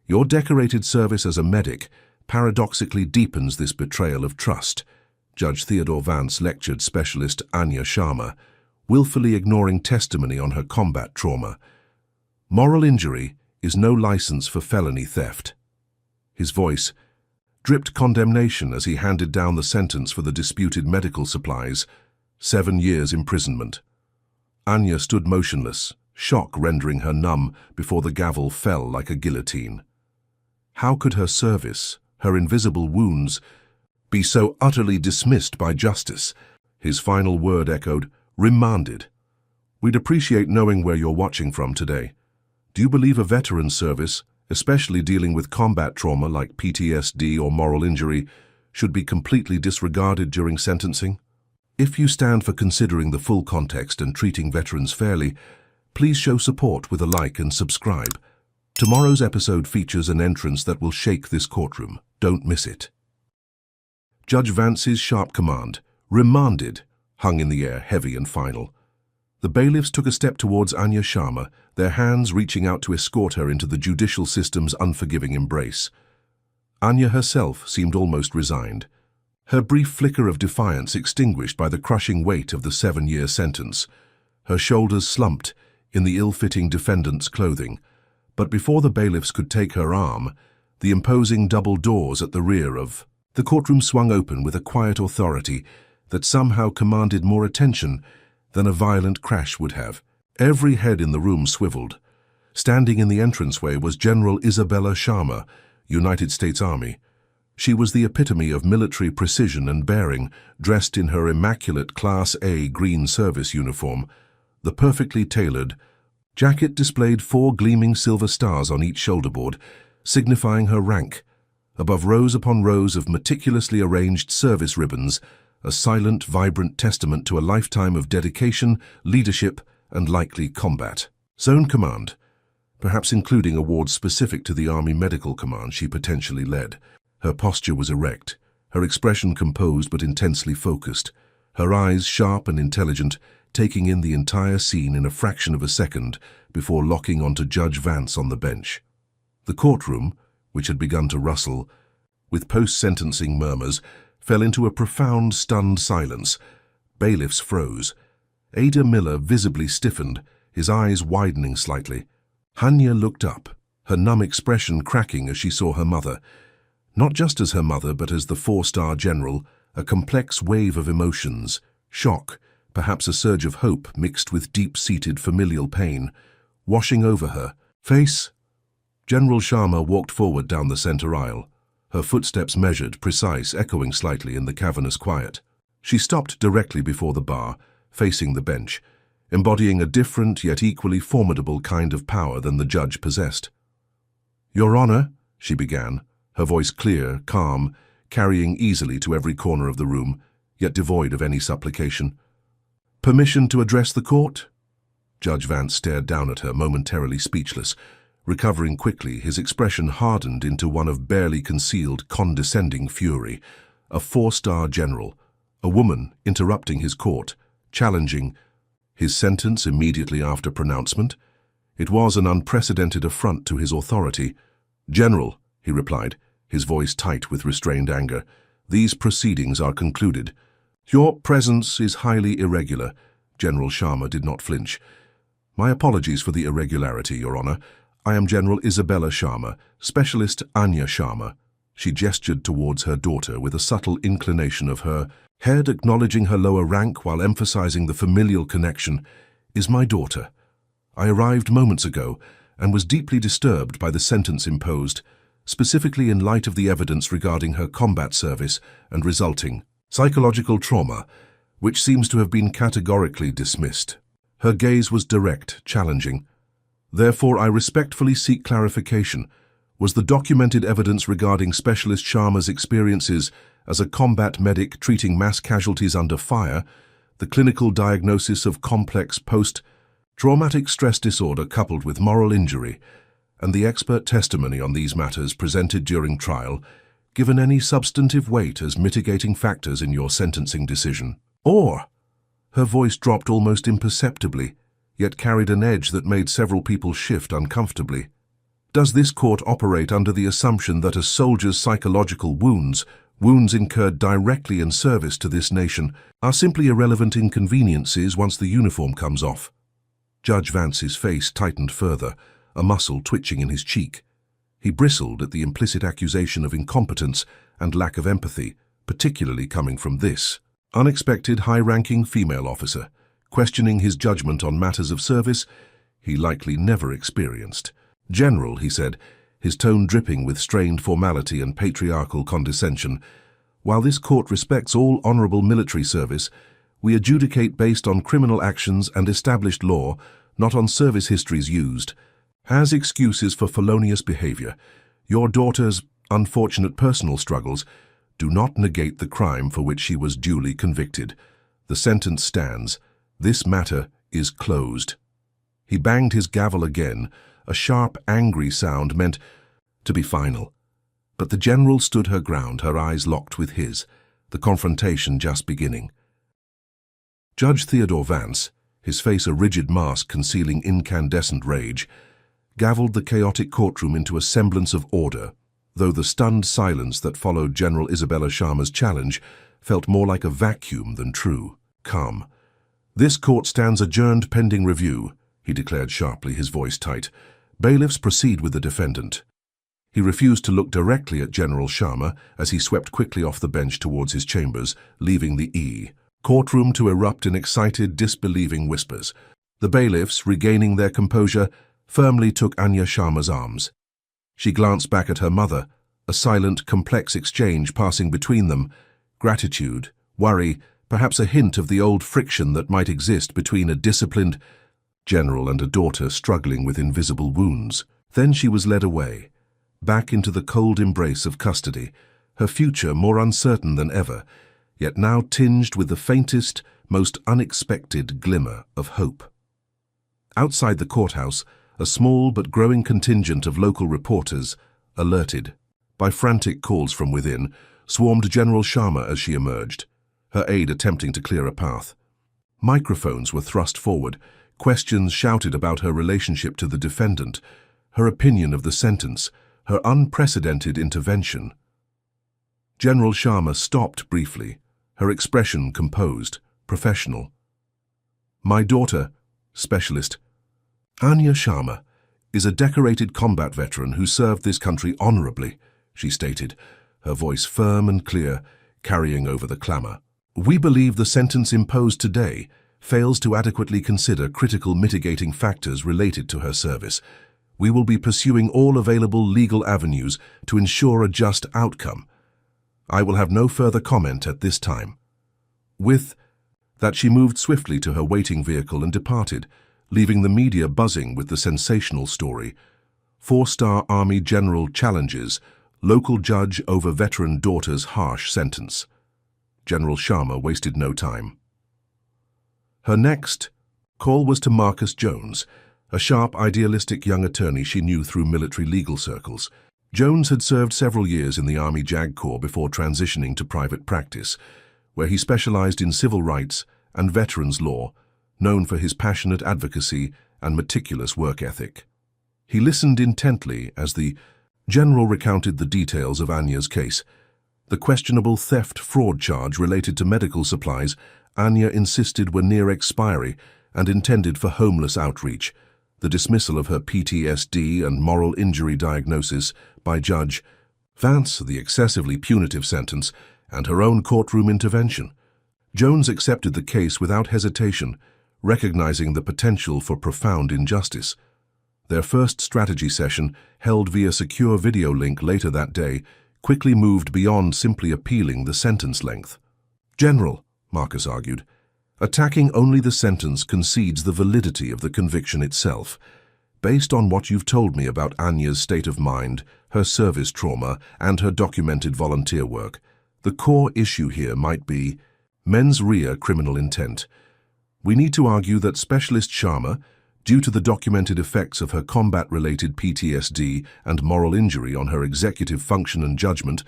Your decorated service as a medic paradoxically deepens this betrayal of trust, Judge Theodore Vance lectured Specialist Anya Sharma, willfully ignoring testimony on her combat trauma. Moral injury is no license for felony theft. His voice dripped condemnation as he handed down the sentence for the disputed medical supplies, 7 years imprisonment. Anya stood motionless, shock rendering her numb before the gavel fell like a guillotine. How could her service, her invisible wounds, be so utterly dismissed by justice? His final word echoed, "Remanded." We'd appreciate knowing where you're watching from today. Do you believe a veteran's service, especially dealing with combat trauma like PTSD or moral injury, should be completely disregarded during sentencing? If you stand for considering the full context and treating veterans fairly, please show support with a like and subscribe. Tomorrow's episode features an entrance that will shake this courtroom. Don't miss it. Judge Vance's sharp command, "Remanded," hung in the air, heavy and final. The bailiffs took a step towards Anya Sharma, their hands reaching out to escort her into the judicial system's unforgiving embrace. Anya herself seemed almost resigned, her brief flicker of defiance extinguished by the crushing weight of the 7-year sentence. Her shoulders slumped in the ill-fitting defendant's clothing, but before the bailiffs could take her arm, the imposing double doors at the rear of the courtroom swung open with a quiet authority that somehow commanded more attention than a violent crash would have. Every head in the room swiveled. Standing in the entranceway was General Isabella Sharma, United States Army. She was the epitome of military precision and bearing, dressed in her immaculate Class A green service uniform. The perfectly tailored jacket displayed 4 gleaming silver stars on each shoulderboard, signifying her rank. Above rows upon rows of meticulously arranged service ribbons, a silent, vibrant testament to a lifetime of dedication, leadership, and likely combat. Zone Command, perhaps including awards specific to the Army Medical Command she potentially led. Her posture was erect, her expression composed but intensely focused, her eyes sharp and intelligent, taking in the entire scene in a fraction of a second before locking onto Judge Vance on the bench. The courtroom, which had begun to rustle with post-sentencing murmurs, fell into a profound, stunned silence. Bailiffs froze. Ada Miller visibly stiffened, his eyes widening slightly. Anya looked up, her numb expression cracking as she saw her mother. Not just as her mother, but as the 4-star general, a complex wave of emotions, shock, perhaps a surge of hope mixed with deep-seated familial pain, washing over her face. General Sharma walked forward down the center aisle, her footsteps measured, precise, echoing slightly in the cavernous quiet. She stopped directly before the bar, facing the bench, embodying a different yet equally formidable kind of power than the judge possessed. "Your Honor," she began, her voice clear, calm, carrying easily to every corner of the room, yet devoid of any supplication. "Permission to address the court?" Judge Vance stared down at her, momentarily speechless. Recovering quickly, his expression hardened into one of barely concealed, condescending fury. A 4-star general, a woman interrupting his court, challenging his sentence immediately after pronouncement. It was an unprecedented affront to his authority. "General," he replied, his voice tight with restrained anger, "these proceedings are concluded." "Your presence is highly irregular." General Sharma did not flinch. "My apologies for the irregularity, Your Honor. I am General Isabella Sharma, Specialist Anya Sharma." She gestured towards her daughter with a subtle inclination of her head, acknowledging her lower rank while emphasizing the familial connection. "Is my daughter. I arrived moments ago and was deeply disturbed by the sentence imposed, specifically in light of the evidence regarding her combat service and resulting psychological trauma, which seems to have been categorically dismissed." Her gaze was direct, challenging. "Therefore, I respectfully seek clarification. Was the documented evidence regarding Specialist Sharma's experiences as a combat medic treating mass casualties under fire, the clinical diagnosis of complex post-traumatic stress disorder coupled with moral injury, and the expert testimony on these matters presented during trial, given any substantive weight as mitigating factors in your sentencing decision? Or," her voice dropped almost imperceptibly, yet carried an edge that made several people shift uncomfortably, Does this court operate under the assumption that a soldier's psychological wounds incurred directly in service to this nation, are simply irrelevant inconveniences once the uniform comes off? Judge Vance's face tightened further, a muscle twitching in his cheek. He bristled at the implicit accusation of incompetence and lack of empathy, particularly coming from this unexpected high-ranking female officer, questioning his judgment on matters of service he likely never experienced. "General," he said, his tone dripping with strained formality and patriarchal condescension, "while this court respects all honorable military service, we adjudicate based on criminal actions and established law, not on service histories used. As excuses for felonious behavior, your daughter's unfortunate personal struggles do not negate the crime for which she was duly convicted. The sentence stands. This matter is closed." He banged his gavel again, a sharp, angry sound meant to be final. But the general stood her ground, her eyes locked with his, the confrontation just beginning. Judge Theodore Vance, his face a rigid mask concealing incandescent rage, gavelled the chaotic courtroom into a semblance of order, though the stunned silence that followed General Isabella Sharma's challenge felt more like a vacuum than true calm. "This court stands adjourned pending review," he declared sharply, his voice tight. "Bailiffs, proceed with the defendant." He refused to look directly at General Sharma as he swept quickly off the bench towards his chambers, leaving the courtroom to erupt in excited, disbelieving whispers. The bailiffs, regaining their composure, firmly took Anya Sharma's arms. She glanced back at her mother, a silent, complex exchange passing between them, gratitude, worry, perhaps a hint of the old friction that might exist between a disciplined general and a daughter struggling with invisible wounds. Then she was led away, back into the cold embrace of custody, her future more uncertain than ever, yet now tinged with the faintest, most unexpected glimmer of hope. Outside the courthouse, a small but growing contingent of local reporters, alerted by frantic calls from within, swarmed General Sharma as she emerged, her aide attempting to clear a path. Microphones were thrust forward, questions shouted about her relationship to the defendant, her opinion of the sentence, her unprecedented intervention. General Sharma stopped briefly, her expression composed, professional. "My daughter, Specialist Anya Sharma, is a decorated combat veteran who served this country honorably," she stated, her voice firm and clear, carrying over the clamor. "We believe the sentence imposed today fails to adequately consider critical mitigating factors related to her service. We will be pursuing all available legal avenues to ensure a just outcome. I will have no further comment at this time." With that, she moved swiftly to her waiting vehicle and departed, leaving the media buzzing with the sensational story. 4-star Army general challenges, local judge over veteran daughter's harsh sentence. General Sharma wasted no time. Her next call was to Marcus Jones, a sharp, idealistic young attorney she knew through military legal circles. Jones had served several years in the Army JAG Corps before transitioning to private practice, where he specialized in civil rights and veterans law, known for his passionate advocacy and meticulous work ethic. He listened intently as the general recounted the details of Anya's case. The questionable theft-fraud charge related to medical supplies Anya insisted were near expiry and intended for homeless outreach, the dismissal of her PTSD and moral injury diagnosis by Judge Vance, the excessively punitive sentence, and her own courtroom intervention. Jones accepted the case without hesitation, recognizing the potential for profound injustice. Their first strategy session, held via secure video link later that day, quickly moved beyond simply appealing the sentence length. "General," Marcus argued, "attacking only the sentence concedes the validity of the conviction itself. Based on what you've told me about Anya's state of mind, her service trauma, and her documented volunteer work, the core issue here might be mens rea criminal intent. We need to argue that Specialist Sharma, due to the documented effects of her combat-related PTSD and moral injury on her executive function and judgment,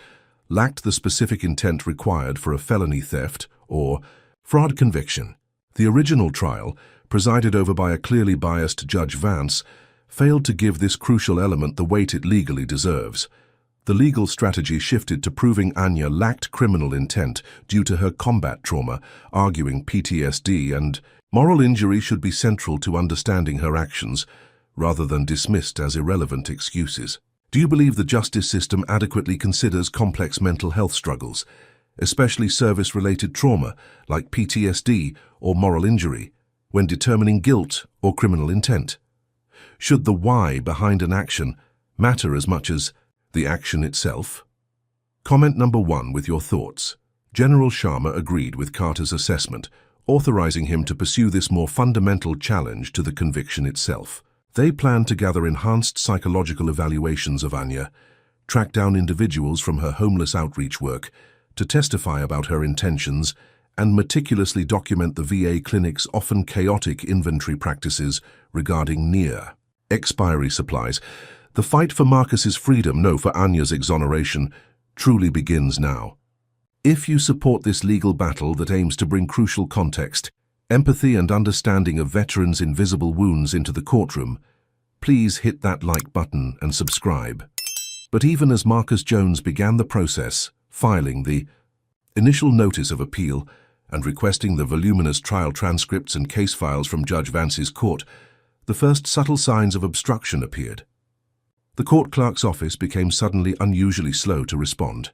lacked the specific intent required for a felony theft or fraud conviction. The original trial, presided over by a clearly biased Judge Vance, failed to give this crucial element the weight it legally deserves. The legal strategy shifted to proving Anya lacked criminal intent due to her combat trauma, arguing PTSD and moral injury should be central to understanding her actions, rather than dismissed as irrelevant excuses. Do you believe the justice system adequately considers complex mental health struggles, especially service-related trauma like PTSD or moral injury, when determining guilt or criminal intent? Should the why behind an action matter as much as the action itself? Comment number 1 with your thoughts. General Sharma agreed with Carter's assessment, authorizing him to pursue this more fundamental challenge to the conviction itself. They planned to gather enhanced psychological evaluations of Anya, track down individuals from her homeless outreach work to testify about her intentions, and meticulously document the VA clinic's often chaotic inventory practices regarding near-expiry supplies. The fight for Marcus's freedom, no, for Anya's exoneration, truly begins now. If you support this legal battle that aims to bring crucial context, empathy and understanding of veterans' invisible wounds into the courtroom, please hit that like button and subscribe. But even as Marcus Jones began the process, filing the initial notice of appeal and requesting the voluminous trial transcripts and case files from Judge Vance's court, the first subtle signs of obstruction appeared. The court clerk's office became suddenly unusually slow to respond.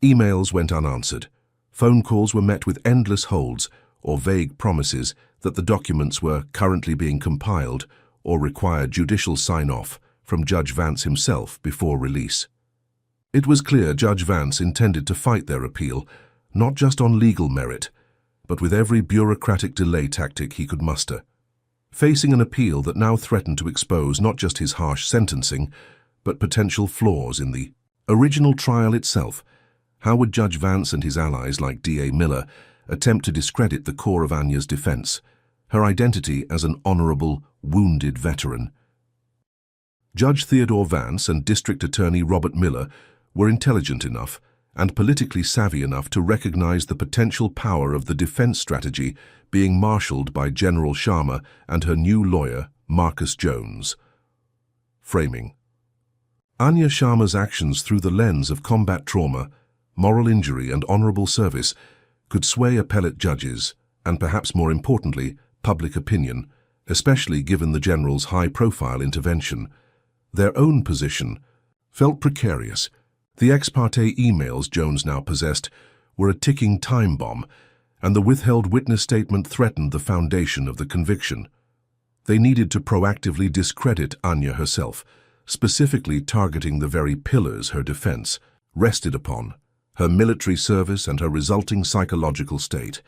Emails went unanswered. Phone calls were met with endless holds or vague promises that the documents were currently being compiled or required judicial sign-off from Judge Vance himself before release. It was clear Judge Vance intended to fight their appeal, not just on legal merit, but with every bureaucratic delay tactic he could muster. Facing an appeal that now threatened to expose not just his harsh sentencing, but potential flaws in the original trial itself, how would Judge Vance and his allies like D.A. Miller attempt to discredit the core of Anya's defense, her identity as an honorable, wounded veteran? Judge Theodore Vance and District Attorney Robert Miller were intelligent enough and politically savvy enough to recognize the potential power of the defense strategy being marshaled by General Sharma and her new lawyer, Marcus Jones. Framing. Anya Sharma's actions through the lens of combat trauma, moral injury and honorable service could sway appellate judges and, perhaps more importantly, public opinion, especially given the general's high-profile intervention. Their own position felt precarious. The ex parte emails Jones now possessed were a ticking time bomb, and the withheld witness statement threatened the foundation of the conviction. They needed to proactively discredit Anya herself, specifically targeting the very pillars her defense rested upon: her military service and her resulting psychological state.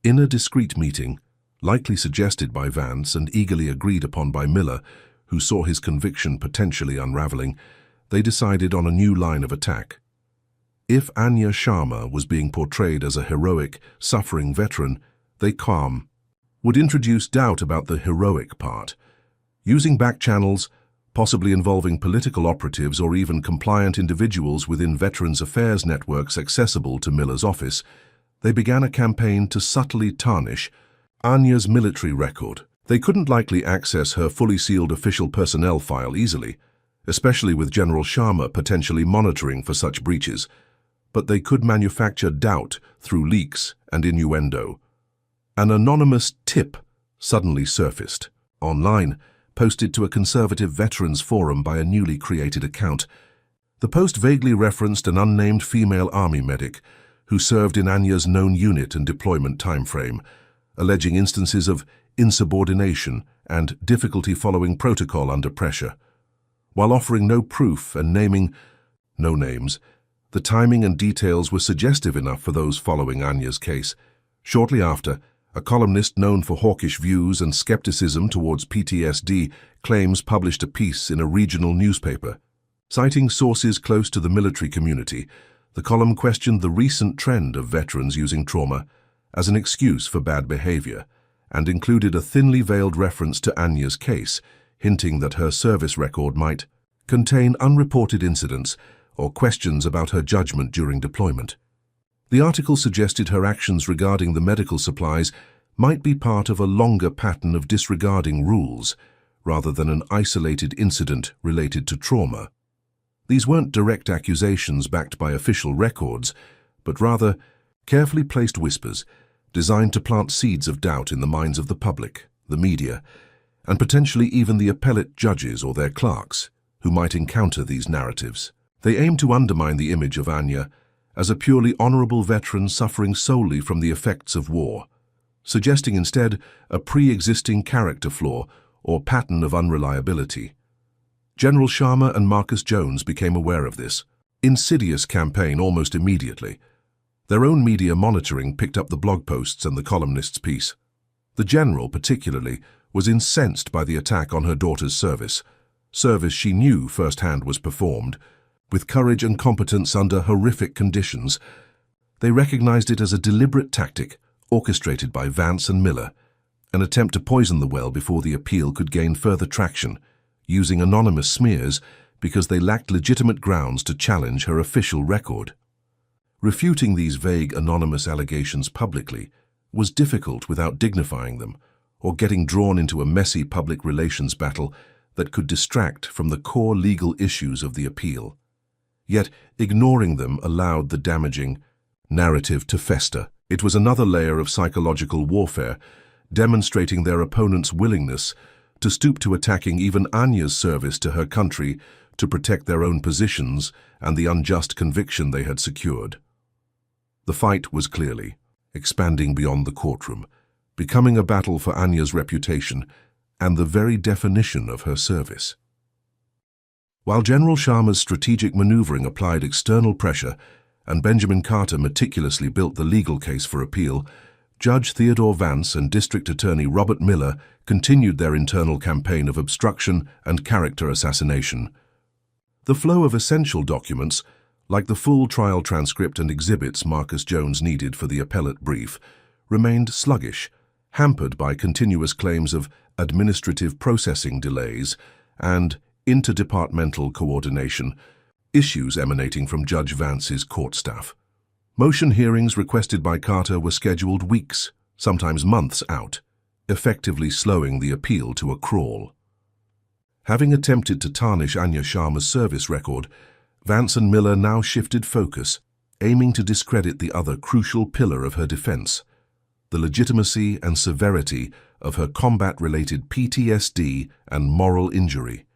In a discreet meeting, likely suggested by Vance and eagerly agreed upon by Miller, who saw his conviction potentially unraveling, they decided on a new line of attack. If Anya Sharma was being portrayed as a heroic, suffering veteran, they would introduce doubt about the heroic part. Using back channels, possibly involving political operatives or even compliant individuals within Veterans Affairs networks accessible to Miller's office, they began a campaign to subtly tarnish Anya's military record. They couldn't likely access her fully sealed official personnel file easily, especially with General Sharma potentially monitoring for such breaches, but they could manufacture doubt through leaks and innuendo. An anonymous tip suddenly surfaced online, posted to a conservative veterans forum by a newly created account. The post vaguely referenced an unnamed female army medic who served in Anya's known unit and deployment timeframe, alleging instances of insubordination and difficulty following protocol under pressure. While offering no proof and naming no names, the timing and details were suggestive enough for those following Anya's case. Shortly after, a columnist known for hawkish views and skepticism towards PTSD claims published a piece in a regional newspaper. Citing sources close to the military community, the column questioned the recent trend of veterans using trauma as an excuse for bad behavior, and included a thinly veiled reference to Anya's case, hinting that her service record might contain unreported incidents or questions about her judgment during deployment. The article suggested her actions regarding the medical supplies might be part of a longer pattern of disregarding rules, rather than an isolated incident related to trauma. These weren't direct accusations backed by official records, but rather carefully placed whispers designed to plant seeds of doubt in the minds of the public, the media, and potentially even the appellate judges or their clerks who might encounter these narratives. They aim to undermine the image of Anya as a purely honorable veteran suffering solely from the effects of war, suggesting instead a pre-existing character flaw or pattern of unreliability. General Sharma and Marcus Jones became aware of this insidious campaign almost immediately. Their own media monitoring picked up the blog posts and the columnist's piece. The general, particularly, was incensed by the attack on her daughter's service she knew firsthand was performed, with courage and competence under horrific conditions. They recognized it as a deliberate tactic orchestrated by Vance and Miller, an attempt to poison the well before the appeal could gain further traction, using anonymous smears because they lacked legitimate grounds to challenge her official record. Refuting these vague anonymous allegations publicly was difficult without dignifying them or getting drawn into a messy public relations battle that could distract from the core legal issues of the appeal. Yet, ignoring them allowed the damaging narrative to fester. It was another layer of psychological warfare, demonstrating their opponents' willingness to stoop to attacking even Anya's service to her country to protect their own positions and the unjust conviction they had secured. The fight was clearly expanding beyond the courtroom, becoming a battle for Anya's reputation and the very definition of her service. While General Sharma's strategic maneuvering applied external pressure and Benjamin Carter meticulously built the legal case for appeal, Judge Theodore Vance and District Attorney Robert Miller continued their internal campaign of obstruction and character assassination. The flow of essential documents, like the full trial transcript and exhibits Marcus Jones needed for the appellate brief, remained sluggish, hampered by continuous claims of administrative processing delays and interdepartmental coordination, issues emanating from Judge Vance's court staff. Motion hearings requested by Carter were scheduled weeks, sometimes months out, effectively slowing the appeal to a crawl. Having attempted to tarnish Anya Sharma's service record, Vance and Miller now shifted focus, aiming to discredit the other crucial pillar of her defense, the legitimacy and severity of her combat-related PTSD and moral injury.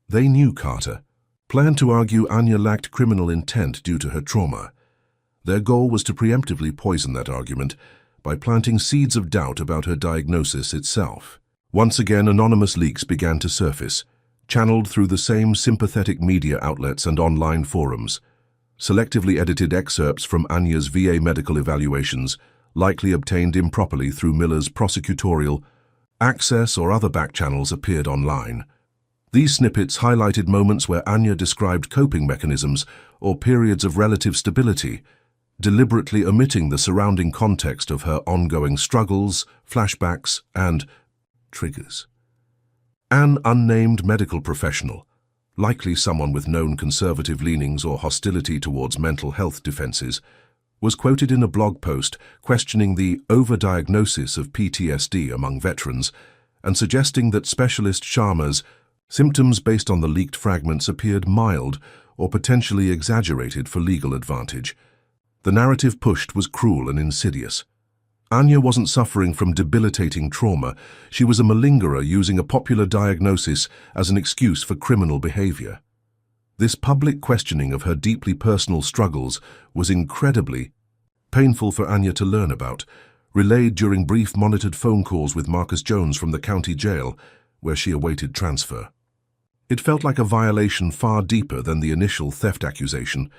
They knew Carter planned to argue Anya lacked criminal intent due to her trauma. Their goal was to preemptively poison that argument by planting seeds of doubt about her diagnosis itself. Once again, anonymous leaks began to surface, channeled through the same sympathetic media outlets and online forums. Selectively edited excerpts from Anya's VA medical evaluations, likely obtained improperly through Miller's prosecutorial access or other back channels, appeared online. These snippets highlighted moments where Anya described coping mechanisms or periods of relative stability, deliberately omitting the surrounding context of her ongoing struggles, flashbacks, and triggers. An unnamed medical professional, likely someone with known conservative leanings or hostility towards mental health defenses, was quoted in a blog post questioning the overdiagnosis of PTSD among veterans and suggesting that specialist Sharma's symptoms based on the leaked fragments appeared mild or potentially exaggerated for legal advantage. The narrative pushed was cruel and insidious. Anya wasn't suffering from debilitating trauma. She was a malingerer using a popular diagnosis as an excuse for criminal behavior. This public questioning of her deeply personal struggles was incredibly painful for Anya to learn about, relayed during brief monitored phone calls with Marcus Jones from the county jail, where she awaited transfer. It felt like a violation far deeper than the initial theft accusation.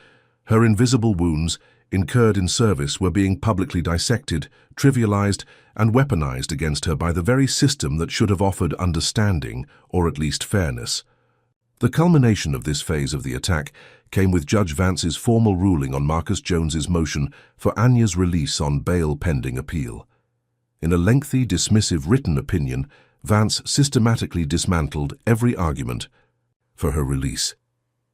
Her invisible wounds, incurred in service, were being publicly dissected, trivialized, and weaponized against her by the very system that should have offered understanding, or at least fairness. The culmination of this phase of the attack came with Judge Vance's formal ruling on Marcus Jones's motion for Anya's release on bail pending appeal. In a lengthy, dismissive written opinion, Vance systematically dismantled every argument for her release.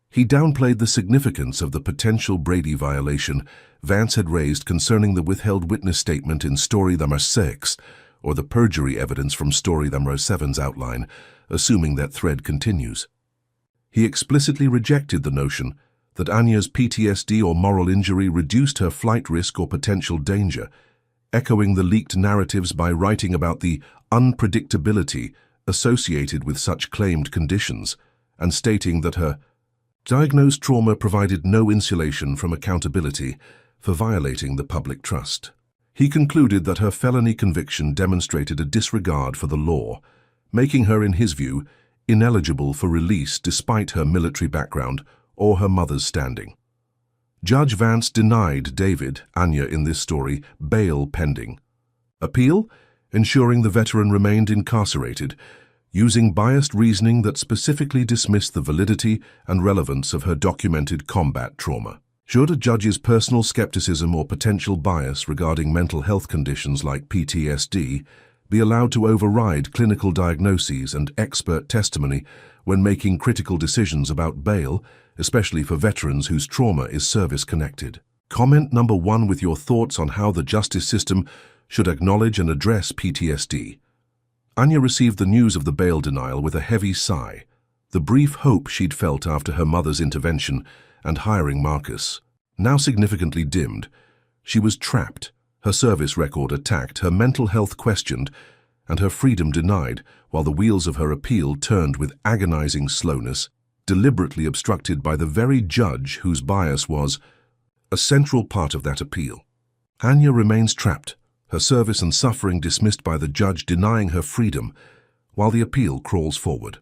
He downplayed the significance of the potential Brady violation Vance had raised concerning the withheld witness statement in Story Number 6, or the perjury evidence from story number 7's outline, assuming that thread continues. He explicitly rejected the notion that Anya's PTSD or moral injury reduced her flight risk or potential danger, echoing the leaked narratives by writing about the unpredictability associated with such claimed conditions, and stating that her diagnosed trauma provided no insulation from accountability for violating the public trust. He concluded that her felony conviction demonstrated a disregard for the law, making her, in his view, ineligible for release despite her military background or her mother's standing. Judge Vance denied David, Anya in this story, bail pending appeal, ensuring the veteran remained incarcerated, using biased reasoning that specifically dismissed the validity and relevance of her documented combat trauma. Should a judge's personal skepticism or potential bias regarding mental health conditions like PTSD be allowed to override clinical diagnoses and expert testimony when making critical decisions about bail, especially for veterans whose trauma is service-connected? Comment number 1 with your thoughts on how the justice system should acknowledge and address PTSD. Anya received the news of the bail denial with a heavy sigh, the brief hope she'd felt after her mother's intervention and hiring Marcus. Now significantly dimmed, she was trapped, her service record attacked, her mental health questioned, and her freedom denied, while the wheels of her appeal turned with agonizing slowness, deliberately obstructed by the very judge whose bias was a central part of that appeal. Anya remains trapped, her service and suffering dismissed by the judge denying her freedom, while the appeal crawls forward.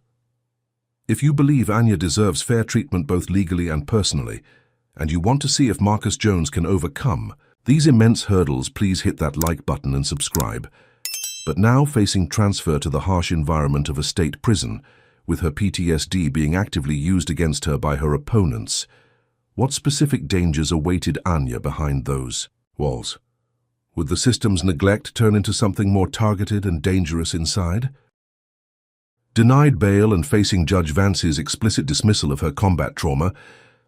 If you believe Anya deserves fair treatment both legally and personally, and you want to see if Marcus Jones can overcome these immense hurdles, please hit that like button and subscribe. But now, facing transfer to the harsh environment of a state prison, with her PTSD being actively used against her by her opponents, what specific dangers awaited Anya behind those walls? Would the system's neglect turn into something more targeted and dangerous inside? Denied bail and facing Judge Vance's explicit dismissal of her combat trauma,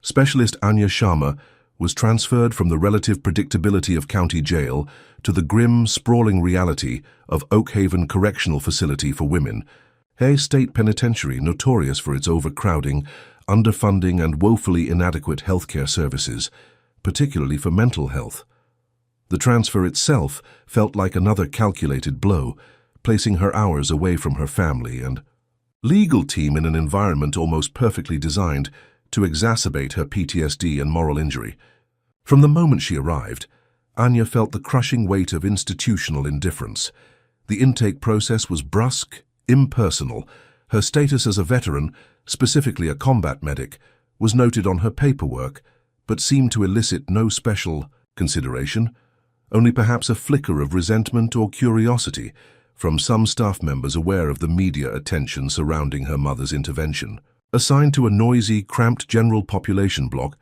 Specialist Anya Sharma was transferred from the relative predictability of county jail to the grim, sprawling reality of Oak Haven Correctional Facility for Women, a state penitentiary notorious for its overcrowding, underfunding, and woefully inadequate healthcare services, particularly for mental health. The transfer itself felt like another calculated blow, placing her hours away from her family and legal team in an environment almost perfectly designed to exacerbate her PTSD and moral injury. From the moment she arrived, Anya felt the crushing weight of institutional indifference. The intake process was brusque, impersonal. Her status as a veteran, specifically a combat medic, was noted on her paperwork, but seemed to elicit no special consideration, only perhaps a flicker of resentment or curiosity from some staff members aware of the media attention surrounding her mother's intervention. Assigned to a noisy, cramped general population block,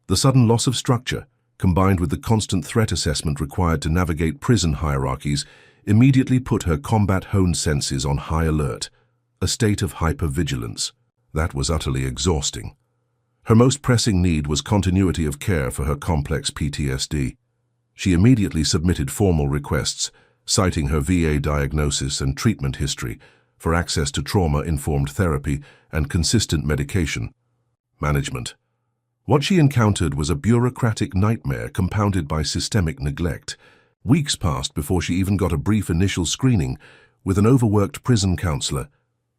the sudden loss of structure, combined with the constant threat assessment required to navigate prison hierarchies, immediately put her combat-honed senses on high alert, a state of hypervigilance that was utterly exhausting. Her most pressing need was continuity of care for her complex PTSD. She immediately submitted formal requests, citing her VA diagnosis and treatment history, for access to trauma-informed therapy and consistent medication management. What she encountered was a bureaucratic nightmare compounded by systemic neglect. Weeks passed before she even got a brief initial screening with an overworked prison counselor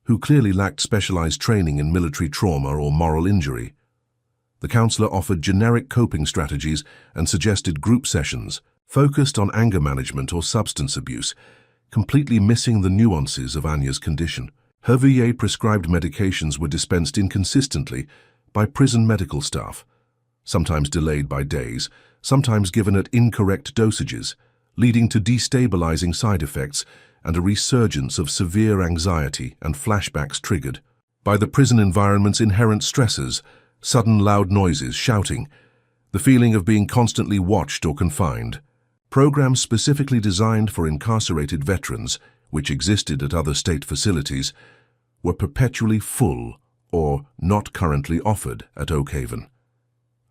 who clearly lacked specialized training in military trauma or moral injury. The counselor offered generic coping strategies and suggested group sessions focused on anger management or substance abuse, completely missing the nuances of Anya's condition. Her VA-prescribed medications were dispensed inconsistently by prison medical staff, sometimes delayed by days, sometimes given at incorrect dosages, leading to destabilizing side effects and a resurgence of severe anxiety and flashbacks triggered by the prison environment's inherent stressors, sudden loud noises, shouting, the feeling of being constantly watched or confined. Programs specifically designed for incarcerated veterans, which existed at other state facilities, were perpetually full or not currently offered at Oak Haven.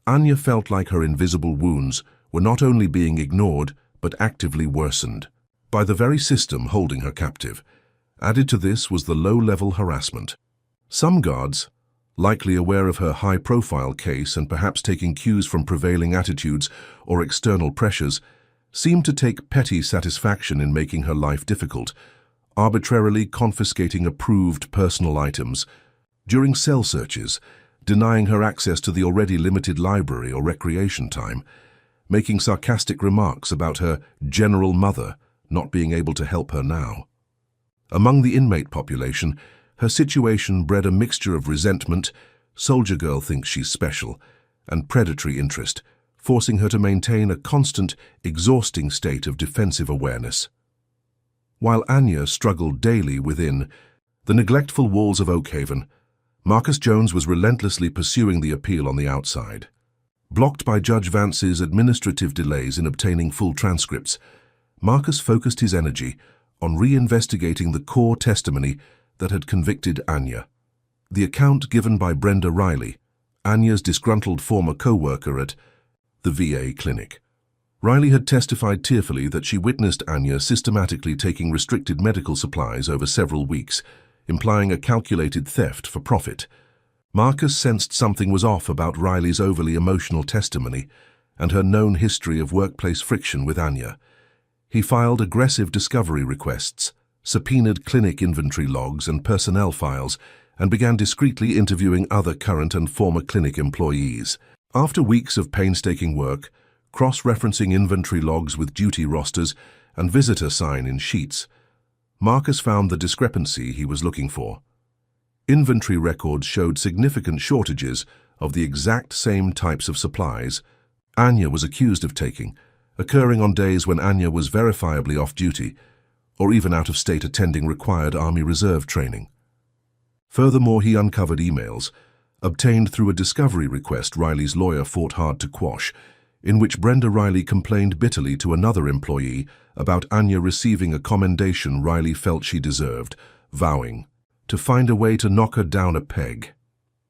Anya felt like her invisible wounds were not only being ignored but actively worsened. by the very system holding her captive. Added to this was the low-level harassment. Some guards, likely aware of her high-profile case and perhaps taking cues from prevailing attitudes or external pressures, seemed to take petty satisfaction in making her life difficult, arbitrarily confiscating approved personal items during cell searches, denying her access to the already limited library or recreation time, making sarcastic remarks about her general mother not being able to help her now. Among the inmate population, her situation bred a mixture of resentment, soldier girl thinks she's special, and predatory interest, forcing her to maintain a constant, exhausting state of defensive awareness. While Anya struggled daily within the neglectful walls of Oakhaven, Marcus Jones was relentlessly pursuing the appeal on the outside. Blocked by Judge Vance's administrative delays in obtaining full transcripts, Marcus focused his energy on reinvestigating the core testimony that had convicted Anya. The account given by Brenda Riley, Anya's disgruntled former co-worker at the VA clinic. Riley had testified tearfully that she witnessed Anya systematically taking restricted medical supplies over several weeks, implying a calculated theft for profit. Marcus sensed something was off about Riley's overly emotional testimony and her known history of workplace friction with Anya. He filed aggressive discovery requests, subpoenaed clinic inventory logs and personnel files, and began discreetly interviewing other current and former clinic employees. After weeks of painstaking work, cross-referencing inventory logs with duty rosters and visitor sign in sheets, Marcus found the discrepancy he was looking for. Inventory records showed significant shortages of the exact same types of supplies Anya was accused of taking, occurring on days when Anya was verifiably off-duty or even out of state attending required Army Reserve training. Furthermore, he uncovered emails, obtained through a discovery request Riley's lawyer fought hard to quash, in which Brenda Riley complained bitterly to another employee about Anya receiving a commendation Riley felt she deserved, vowing to find a way to knock her down a peg.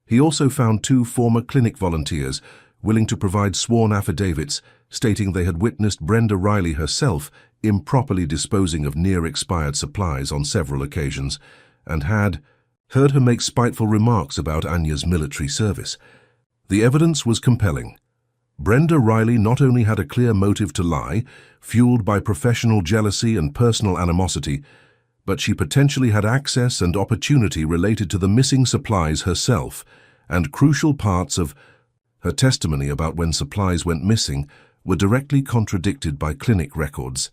He also found 2 former clinic volunteers willing to provide sworn affidavits stating they had witnessed Brenda Riley herself improperly disposing of near-expired supplies on several occasions and had heard her make spiteful remarks about Anya's military service. The evidence was compelling. Brenda Riley not only had a clear motive to lie, fueled by professional jealousy and personal animosity, but she potentially had access and opportunity related to the missing supplies herself, and crucial parts of her testimony about when supplies went missing were directly contradicted by clinic records.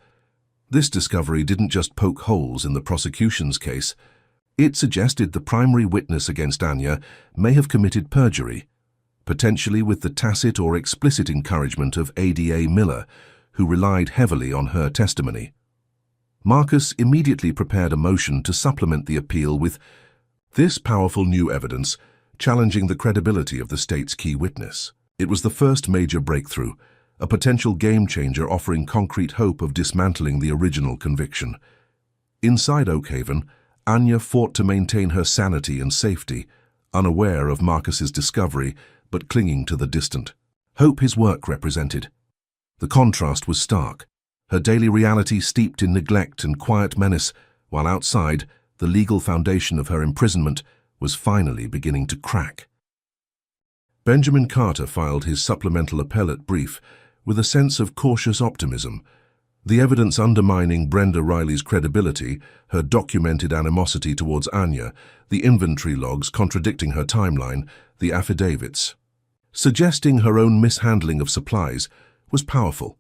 This discovery didn't just poke holes in the prosecution's case. It suggested the primary witness against Anya may have committed perjury, potentially with the tacit or explicit encouragement of ADA Miller, who relied heavily on her testimony. Marcus immediately prepared a motion to supplement the appeal with this powerful new evidence, challenging the credibility of the state's key witness. It was the first major breakthrough, a potential game-changer offering concrete hope of dismantling the original conviction. Inside Oakhaven, Anya fought to maintain her sanity and safety, unaware of Marcus's discovery, but clinging to the distant hope his work represented. The contrast was stark, her daily reality steeped in neglect and quiet menace, while outside, the legal foundation of her imprisonment was finally beginning to crack. Benjamin Carter filed his supplemental appellate brief with a sense of cautious optimism. The evidence undermining Brenda Riley's credibility, her documented animosity towards Anya, the inventory logs contradicting her timeline, the affidavits suggesting her own mishandling of supplies, was powerful,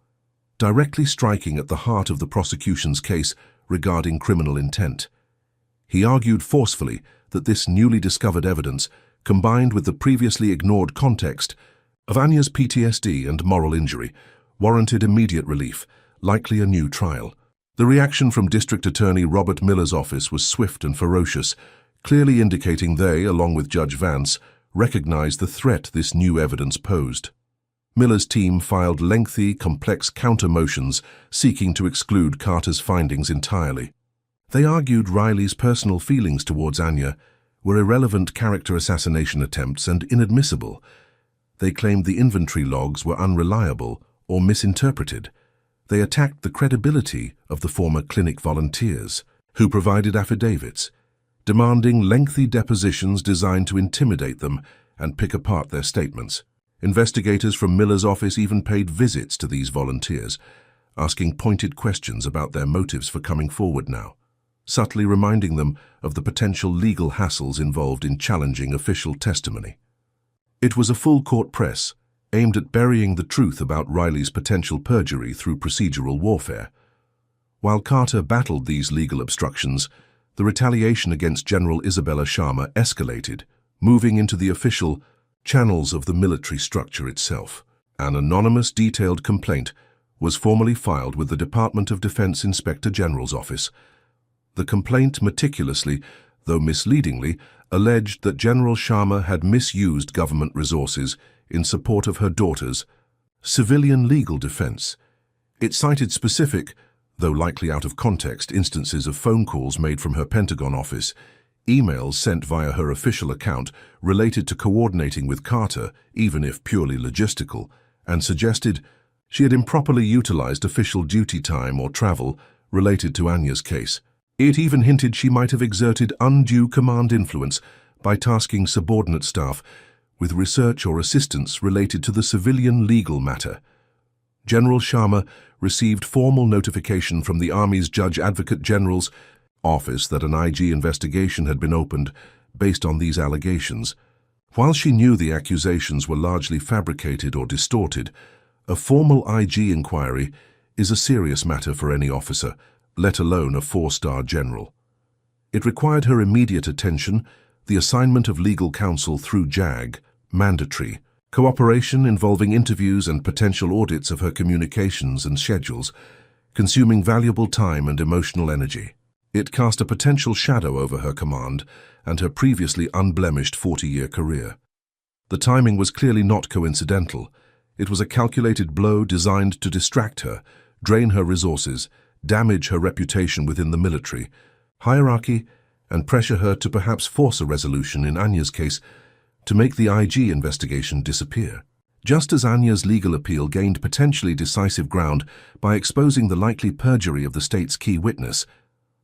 directly striking at the heart of the prosecution's case regarding criminal intent. He argued forcefully that this newly discovered evidence, combined with the previously ignored context of Anya's PTSD and moral injury, warranted immediate relief, likely a new trial. The reaction from District Attorney Robert Miller's office was swift and ferocious, clearly indicating they, along with Judge Vance, recognized the threat this new evidence posed. Miller's team filed lengthy, complex counter-motions seeking to exclude Carter's findings entirely. They argued Riley's personal feelings towards Anya were irrelevant character assassination attempts and inadmissible. They claimed the inventory logs were unreliable or misinterpreted. They attacked the credibility of the former clinic volunteers, who provided affidavits, demanding lengthy depositions designed to intimidate them and pick apart their statements. Investigators from Miller's office even paid visits to these volunteers, asking pointed questions about their motives for coming forward now, subtly reminding them of the potential legal hassles involved in challenging official testimony. It was a full-court press, aimed at burying the truth about Riley's potential perjury through procedural warfare. While Carter battled these legal obstructions, the retaliation against General Isabella Sharma escalated, moving into the official channels of the military structure itself. An anonymous detailed complaint was formally filed with the Department of Defense Inspector General's office. The complaint meticulously, though misleadingly, alleged that General Sharma had misused government resources in support of her daughter's civilian legal defense. It cited specific, though likely out of context, instances of phone calls made from her Pentagon office, emails sent via her official account related to coordinating with Carter, even if purely logistical, and suggested she had improperly utilized official duty time or travel related to Anya's case. It even hinted she might have exerted undue command influence by tasking subordinate staff with research or assistance related to the civilian legal matter. General Sharma received formal notification from the Army's Judge Advocate General's office that an IG investigation had been opened based on these allegations. While she knew the accusations were largely fabricated or distorted, a formal IG inquiry is a serious matter for any officer, let alone a four-star general. It required her immediate attention, the assignment of legal counsel through JAG, mandatory, cooperation involving interviews and potential audits of her communications and schedules, consuming valuable time and emotional energy. It cast a potential shadow over her command and her previously unblemished 40-year career. The timing was clearly not coincidental. It was a calculated blow designed to distract her, drain her resources, damage her reputation within the military hierarchy, and pressure her to perhaps force a resolution in Anya's case to make the IG investigation disappear. Just as Anya's legal appeal gained potentially decisive ground by exposing the likely perjury of the state's key witness,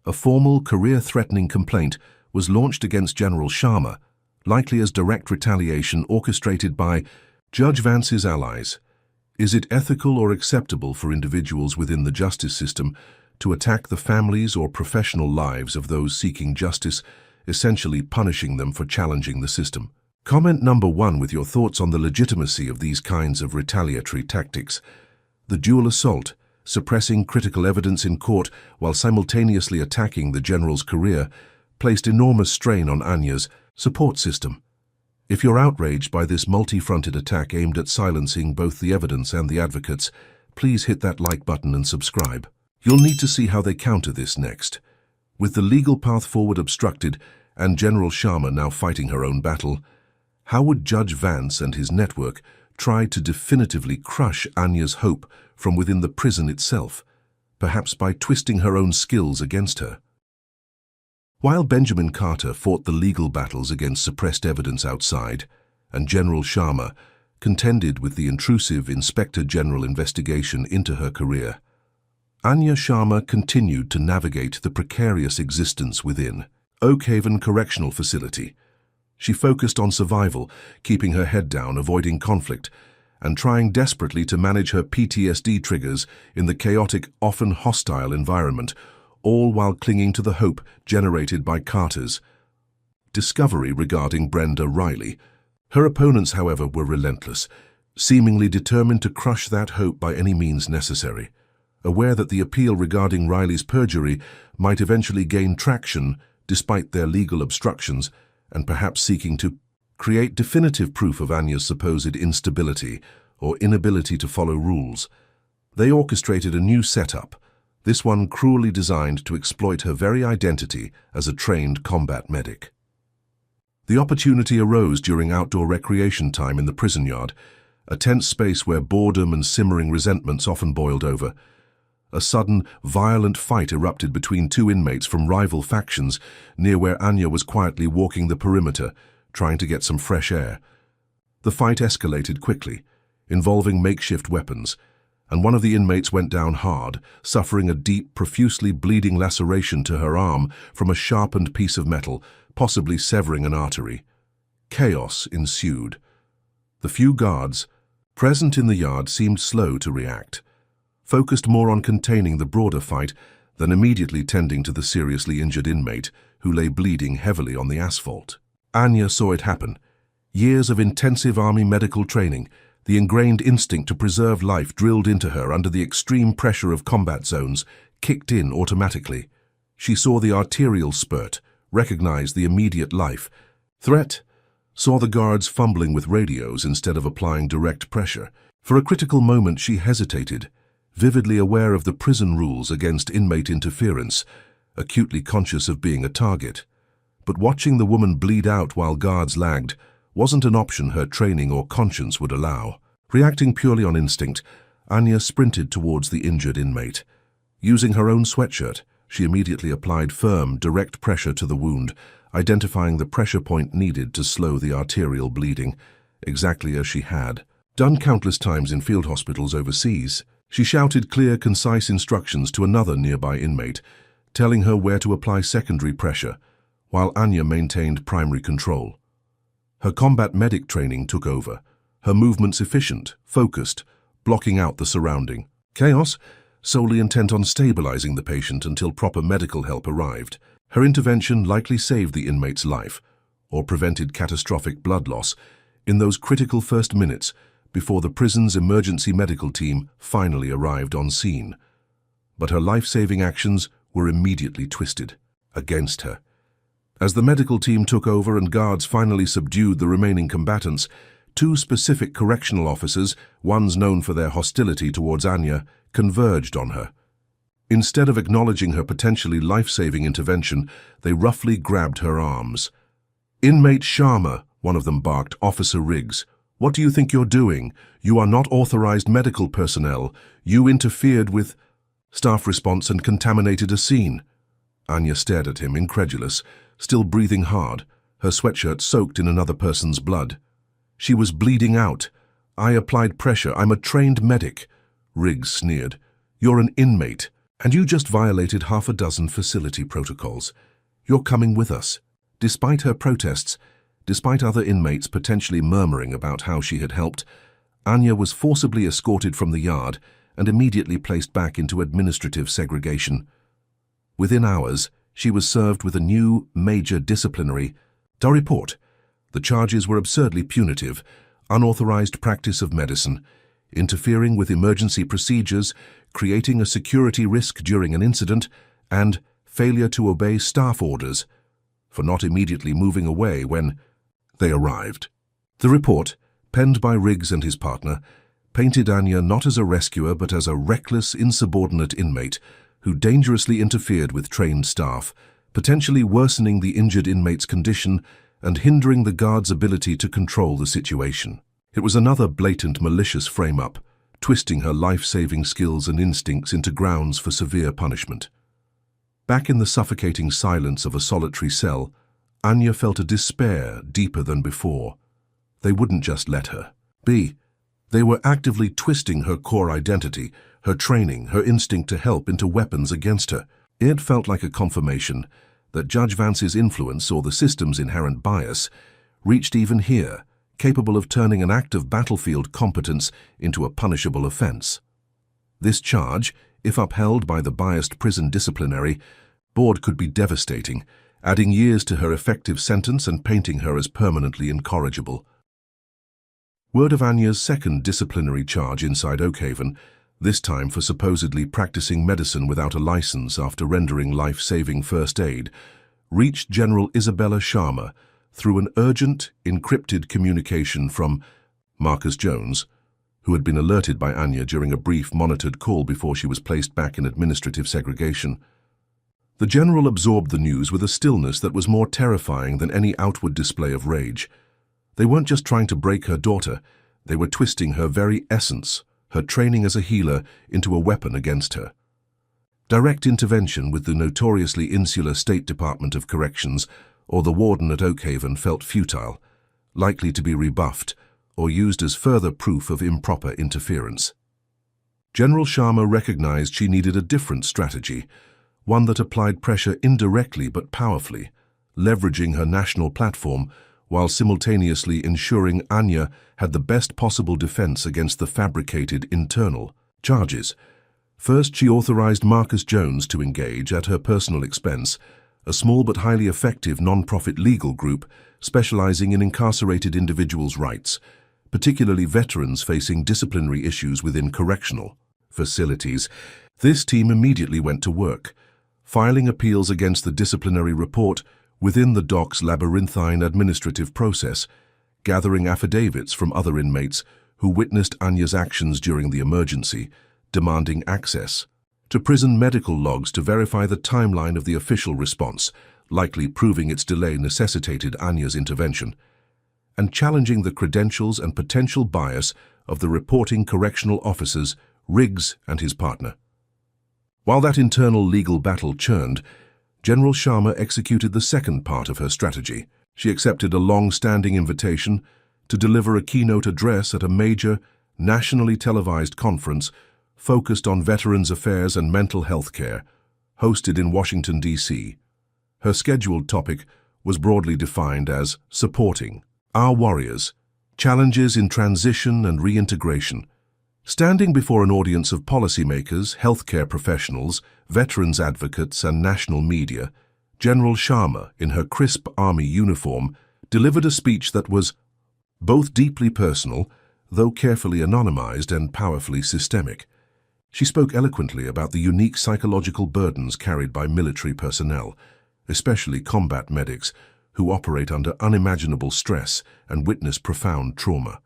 a formal, career-threatening complaint was launched against General Sharma, likely as direct retaliation orchestrated by Judge Vance's allies. Is it ethical or acceptable for individuals within the justice system to attack the families or professional lives of those seeking justice, essentially punishing them for challenging the system? Comment number 1 with your thoughts on the legitimacy of these kinds of retaliatory tactics. The dual assault, suppressing critical evidence in court while simultaneously attacking the general's career, placed enormous strain on Anya's support system. If you're outraged by this multi-fronted attack aimed at silencing both the evidence and the advocates, please hit that like button and subscribe. You'll need to see how they counter this next. With the legal path forward obstructed and General Sharma now fighting her own battle, how would Judge Vance and his network try to definitively crush Anya's hope from within the prison itself, perhaps by twisting her own skills against her? While Benjamin Carter fought the legal battles against suppressed evidence outside, and General Sharma contended with the intrusive Inspector General investigation into her career, Anya Sharma continued to navigate the precarious existence within Oak Haven Correctional Facility. She focused on survival, keeping her head down, avoiding conflict, and trying desperately to manage her PTSD triggers in the chaotic, often hostile environment, all while clinging to the hope generated by Carter's discovery regarding Brenda Riley. Her opponents, however, were relentless, seemingly determined to crush that hope by any means necessary. Aware that the appeal regarding Riley's perjury might eventually gain traction despite their legal obstructions, and perhaps seeking to create definitive proof of Anya's supposed instability or inability to follow rules, they orchestrated a new setup, this one cruelly designed to exploit her very identity as a trained combat medic. The opportunity arose during outdoor recreation time in the prison yard, a tense space where boredom and simmering resentments often boiled over. A sudden, violent fight erupted between two inmates from rival factions near where Anya was quietly walking the perimeter, trying to get some fresh air. The fight escalated quickly, involving makeshift weapons, and one of the inmates went down hard, suffering a deep, profusely bleeding laceration to her arm from a sharpened piece of metal, possibly severing an artery. Chaos ensued. The few guards present in the yard seemed slow to react, focused more on containing the broader fight than immediately tending to the seriously injured inmate who lay bleeding heavily on the asphalt. Anya saw it happen. Years of intensive army medical training, the ingrained instinct to preserve life drilled into her under the extreme pressure of combat zones, kicked in automatically. She saw the arterial spurt, recognized the immediate life threat, saw the guards fumbling with radios instead of applying direct pressure. For a critical moment she hesitated, vividly aware of the prison rules against inmate interference, acutely conscious of being a target. But watching the woman bleed out while guards lagged wasn't an option her training or conscience would allow. Reacting purely on instinct, Anya sprinted towards the injured inmate. Using her own sweatshirt, she immediately applied firm, direct pressure to the wound, identifying the pressure point needed to slow the arterial bleeding, exactly as she had done countless times in field hospitals overseas. She shouted clear, concise instructions to another nearby inmate, telling her where to apply secondary pressure, while Anya maintained primary control. Her combat medic training took over, her movements efficient, focused, blocking out the surrounding chaos, solely intent on stabilizing the patient until proper medical help arrived. Her intervention likely saved the inmate's life, or prevented catastrophic blood loss, in those critical first minutes before the prison's emergency medical team finally arrived on scene. But her life-saving actions were immediately twisted against her. As the medical team took over and guards finally subdued the remaining combatants, two specific correctional officers, ones known for their hostility towards Anya, converged on her. Instead of acknowledging her potentially life-saving intervention, they roughly grabbed her arms. "Inmate Sharma," one of them barked, "Officer Riggs, what do you think you're doing? You are not authorized medical personnel. You interfered with..." Staff response and contaminated a scene. Anya stared at him, incredulous, still breathing hard, her sweatshirt soaked in another person's blood. She was bleeding out. "I applied pressure. I'm a trained medic." Riggs sneered. "You're an inmate, and you just violated half a dozen facility protocols. You're coming with us." Despite her protests, despite other inmates potentially murmuring about how she had helped, Anya was forcibly escorted from the yard and immediately placed back into administrative segregation. Within hours, she was served with a new, major disciplinary report. The charges were absurdly punitive: unauthorized practice of medicine, interfering with emergency procedures, creating a security risk during an incident, and failure to obey staff orders, for not immediately moving away when they arrived. The report, penned by Riggs and his partner, painted Anya not as a rescuer but as a reckless, insubordinate inmate who dangerously interfered with trained staff, potentially worsening the injured inmate's condition and hindering the guard's ability to control the situation. It was another blatant, malicious frame-up, twisting her life-saving skills and instincts into grounds for severe punishment. Back in the suffocating silence of a solitary cell, Anya felt a despair deeper than before. They wouldn't just let her be. They were actively twisting her core identity, her training, her instinct to help into weapons against her. It felt like a confirmation that Judge Vance's influence, or the system's inherent bias, reached even here, capable of turning an act of battlefield competence into a punishable offense. This charge, if upheld by the biased prison disciplinary board, could be devastating, adding years to her effective sentence and painting her as permanently incorrigible. Word of Anya's second disciplinary charge inside Oakhaven, this time for supposedly practicing medicine without a license after rendering life-saving first aid, reached General Isabella Sharma through an urgent, encrypted communication from Marcus Jones, who had been alerted by Anya during a brief monitored call before she was placed back in administrative segregation. The general absorbed the news with a stillness that was more terrifying than any outward display of rage. They weren't just trying to break her daughter, they were twisting her very essence, her training as a healer, into a weapon against her. Direct intervention with the notoriously insular State Department of Corrections or the warden at Oakhaven felt futile, likely to be rebuffed or used as further proof of improper interference. General Sharma recognized she needed a different strategy, one that applied pressure indirectly but powerfully, leveraging her national platform while simultaneously ensuring Anya had the best possible defense against the fabricated internal charges. First, she authorized Marcus Jones to engage, at her personal expense, a small but highly effective non-profit legal group specializing in incarcerated individuals' rights, particularly veterans facing disciplinary issues within correctional facilities. This team immediately went to work, filing appeals against the disciplinary report within the DOC's labyrinthine administrative process, gathering affidavits from other inmates who witnessed Anya's actions during the emergency, demanding access to prison medical logs to verify the timeline of the official response, likely proving its delay necessitated Anya's intervention, and challenging the credentials and potential bias of the reporting correctional officers, Riggs and his partner. While that internal legal battle churned, General Sharma executed the second part of her strategy. She accepted a long-standing invitation to deliver a keynote address at a major, nationally televised conference focused on veterans' affairs and mental health care, hosted in Washington, D.C. Her scheduled topic was broadly defined as Supporting Our Warriors, Challenges in Transition and Reintegration. Standing before an audience of policymakers, healthcare professionals, veterans advocates, and national media, General Sharma, in her crisp army uniform, delivered a speech that was both deeply personal, though carefully anonymized, and powerfully systemic. She spoke eloquently about the unique psychological burdens carried by military personnel, especially combat medics, who operate under unimaginable stress and witness profound trauma.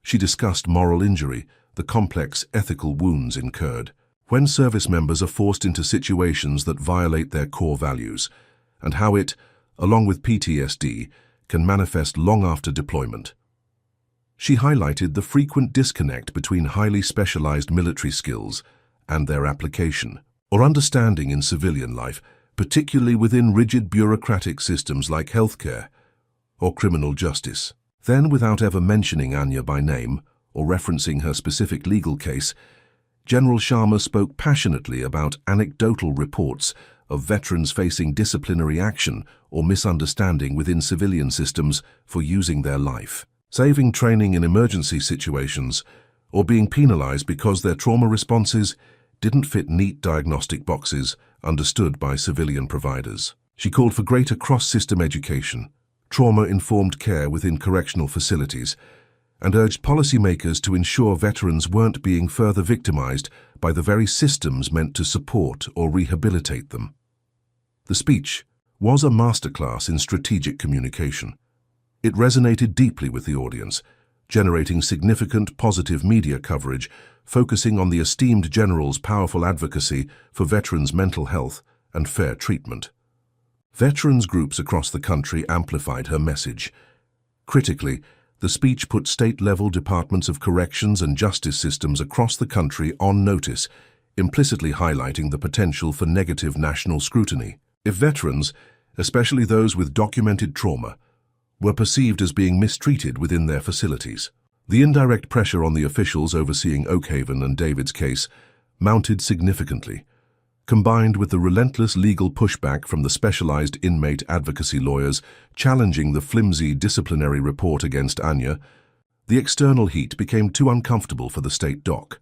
She discussed moral injury, the complex ethical wounds incurred when service members are forced into situations that violate their core values, and how it, along with PTSD, can manifest long after deployment. She highlighted the frequent disconnect between highly specialized military skills and their application or understanding in civilian life, particularly within rigid bureaucratic systems like healthcare or criminal justice. Then, without ever mentioning Anya by name or referencing her specific legal case, General Sharma spoke passionately about anecdotal reports of veterans facing disciplinary action or misunderstanding within civilian systems for using their life, saving training in emergency situations, or being penalized because their trauma responses didn't fit neat diagnostic boxes understood by civilian providers. She called for greater cross-system education, trauma-informed care within correctional facilities, and urged policymakers to ensure veterans weren't being further victimized by the very systems meant to support or rehabilitate them. The speech was a masterclass in strategic communication. It resonated deeply with the audience, generating significant positive media coverage, focusing on the esteemed general's powerful advocacy for veterans' mental health and fair treatment. Veterans groups across the country amplified her message. Critically, the speech put state-level departments of corrections and justice systems across the country on notice, implicitly highlighting the potential for negative national scrutiny. If veterans, especially those with documented trauma, were perceived as being mistreated within their facilities, the indirect pressure on the officials overseeing Oakhaven and David's case mounted significantly. Combined with the relentless legal pushback from the specialized inmate advocacy lawyers challenging the flimsy disciplinary report against Anya, the external heat became too uncomfortable for the state doc.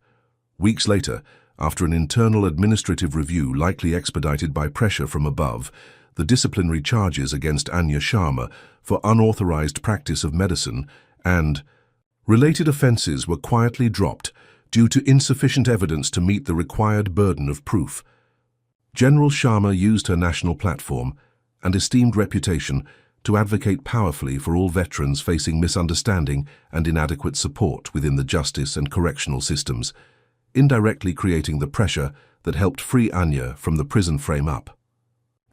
Weeks later, after an internal administrative review likely expedited by pressure from above, the disciplinary charges against Anya Sharma for unauthorized practice of medicine and related offenses were quietly dropped due to insufficient evidence to meet the required burden of proof. General Sharma used her national platform and esteemed reputation to advocate powerfully for all veterans facing misunderstanding and inadequate support within the justice and correctional systems, indirectly creating the pressure that helped free Anya from the prison frame-up.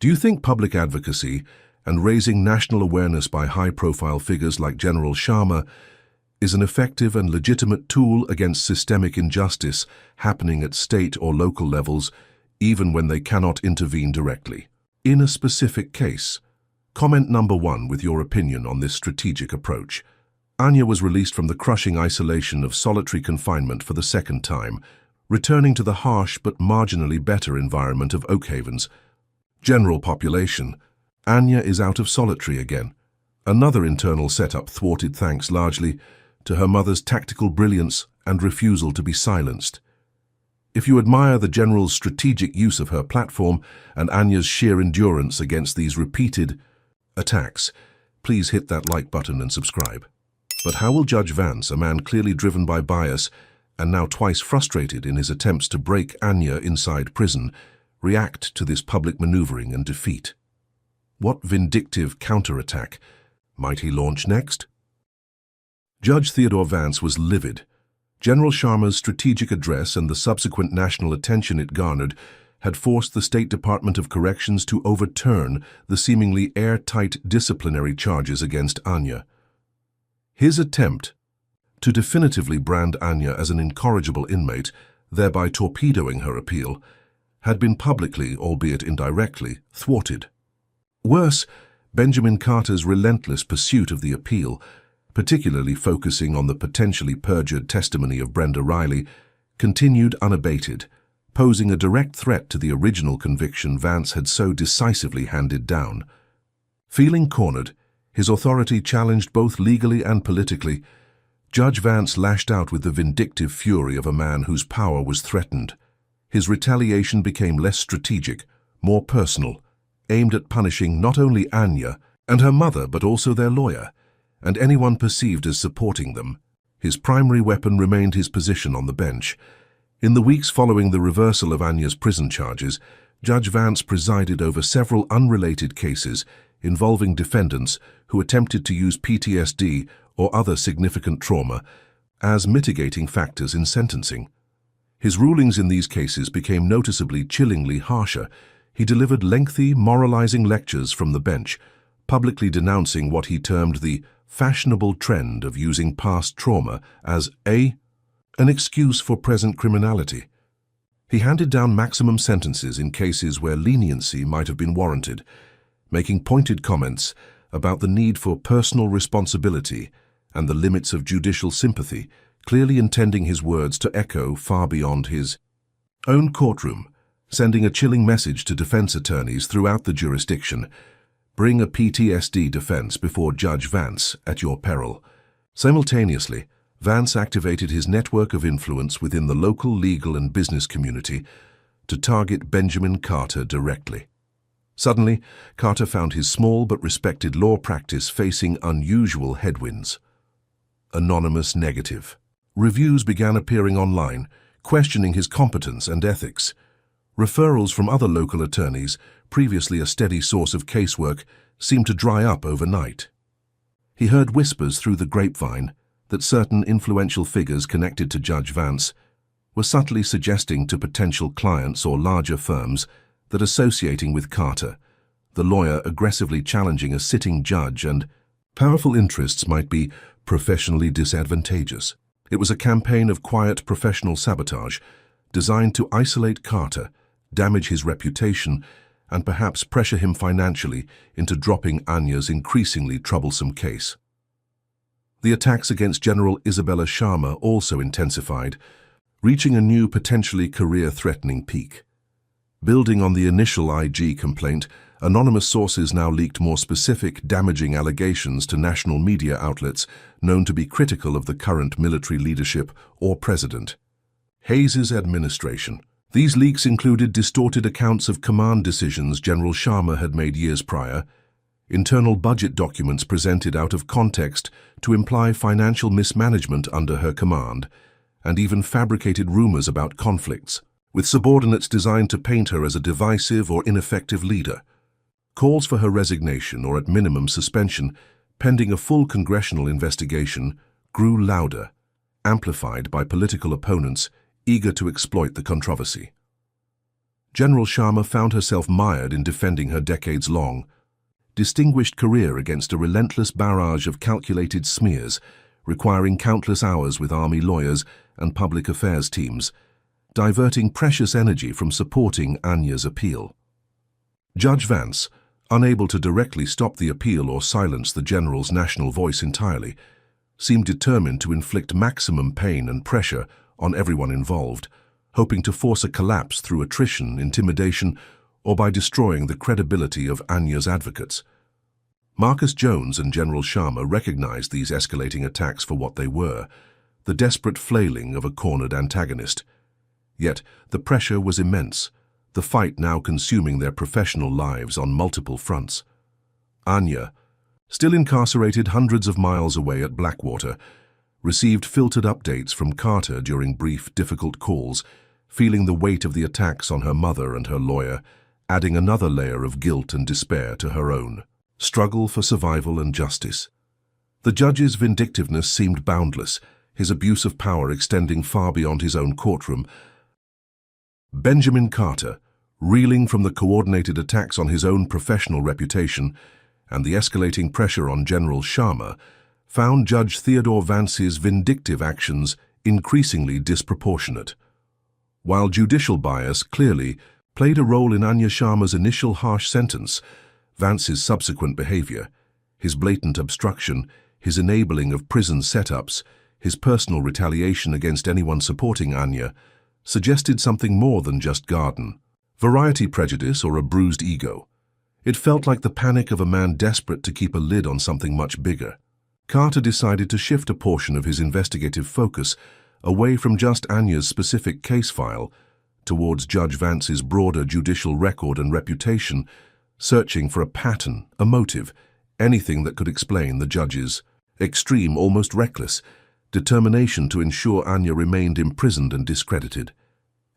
Do you think public advocacy and raising national awareness by high-profile figures like General Sharma is an effective and legitimate tool against systemic injustice happening at state or local levels, even when they cannot intervene directly? In a specific case, comment number 1 with your opinion on this strategic approach. Anya was released from the crushing isolation of solitary confinement for the second time, returning to the harsh but marginally better environment of Oakhaven's general population. Anya is out of solitary again. Another internal setup thwarted thanks largely to her mother's tactical brilliance and refusal to be silenced. If you admire the general's strategic use of her platform and Anya's sheer endurance against these repeated attacks, please hit that like button and subscribe. But how will Judge Vance, a man clearly driven by bias and now twice frustrated in his attempts to break Anya inside prison, react to this public maneuvering and defeat? What vindictive counterattack might he launch next? Judge Theodore Vance was livid. General Sharma's strategic address and the subsequent national attention it garnered had forced the State Department of Corrections to overturn the seemingly airtight disciplinary charges against Anya. His attempt to definitively brand Anya as an incorrigible inmate, thereby torpedoing her appeal, had been publicly, albeit indirectly, thwarted. Worse, Benjamin Carter's relentless pursuit of the appeal, particularly focusing on the potentially perjured testimony of Brenda Riley, continued unabated, posing a direct threat to the original conviction Vance had so decisively handed down. Feeling cornered, his authority challenged both legally and politically, Judge Vance lashed out with the vindictive fury of a man whose power was threatened. His retaliation became less strategic, more personal, aimed at punishing not only Anya and her mother but also their lawyer, and anyone perceived as supporting them. His primary weapon remained his position on the bench. In the weeks following the reversal of Anya's prison charges, Judge Vance presided over several unrelated cases involving defendants who attempted to use PTSD or other significant trauma as mitigating factors in sentencing. His rulings in these cases became noticeably chillingly harsher. He delivered lengthy, moralizing lectures from the bench, publicly denouncing what he termed the fashionable trend of using past trauma as an excuse for present criminality. He handed down maximum sentences in cases where leniency might have been warranted, making pointed comments about the need for personal responsibility and the limits of judicial sympathy, clearly intending his words to echo far beyond his own courtroom, sending a chilling message to defense attorneys throughout the jurisdiction: bring a PTSD defense before Judge Vance at your peril. Simultaneously, Vance activated his network of influence within the local legal and business community to target Benjamin Carter directly. Suddenly, Carter found his small but respected law practice facing unusual headwinds. Anonymous negative reviews began appearing online, questioning his competence and ethics. Referrals from other local attorneys, previously a steady source of casework, seemed to dry up overnight. He heard whispers through the grapevine that certain influential figures connected to Judge Vance were subtly suggesting to potential clients or larger firms that associating with Carter, the lawyer aggressively challenging a sitting judge and powerful interests, might be professionally disadvantageous. It was a campaign of quiet professional sabotage designed to isolate Carter, damage his reputation, and perhaps pressure him financially into dropping Anya's increasingly troublesome case. The attacks against General Isabella Sharma also intensified, reaching a new potentially career-threatening peak. Building on the initial IG complaint, anonymous sources now leaked more specific, damaging allegations to national media outlets known to be critical of the current military leadership or president. Hayes's administration. These leaks included distorted accounts of command decisions General Sharma had made years prior, internal budget documents presented out of context to imply financial mismanagement under her command, and even fabricated rumors about conflicts, with subordinates designed to paint her as a divisive or ineffective leader. Calls for her resignation or at minimum suspension, pending a full congressional investigation, grew louder, amplified by political opponents eager to exploit the controversy. General Sharma found herself mired in defending her decades-long, distinguished career against a relentless barrage of calculated smears, requiring countless hours with Army lawyers and public affairs teams, diverting precious energy from supporting Anya's appeal. Judge Vance, unable to directly stop the appeal or silence the general's national voice entirely, seemed determined to inflict maximum pain and pressure on everyone involved, hoping to force a collapse through attrition, intimidation, or by destroying the credibility of Anya's advocates. Marcus Jones and General Sharma recognized these escalating attacks for what they were, the desperate flailing of a cornered antagonist. Yet the pressure was immense, the fight now consuming their professional lives on multiple fronts. Anya, still incarcerated hundreds of miles away at Blackwater, received filtered updates from Carter during brief, difficult calls, feeling the weight of the attacks on her mother and her lawyer, adding another layer of guilt and despair to her own struggle for survival and justice. The judge's vindictiveness seemed boundless, his abuse of power extending far beyond his own courtroom. Benjamin Carter, reeling from the coordinated attacks on his own professional reputation and the escalating pressure on General Sharma, found Judge Theodore Vance's vindictive actions increasingly disproportionate. While judicial bias clearly played a role in Anya Sharma's initial harsh sentence, Vance's subsequent behavior, his blatant obstruction, his enabling of prison setups, his personal retaliation against anyone supporting Anya, suggested something more than just garden variety prejudice or a bruised ego. It felt like the panic of a man desperate to keep a lid on something much bigger. Carter decided to shift a portion of his investigative focus away from just Anya's specific case file towards Judge Vance's broader judicial record and reputation, searching for a pattern, a motive, anything that could explain the judge's extreme, almost reckless, determination to ensure Anya remained imprisoned and discredited.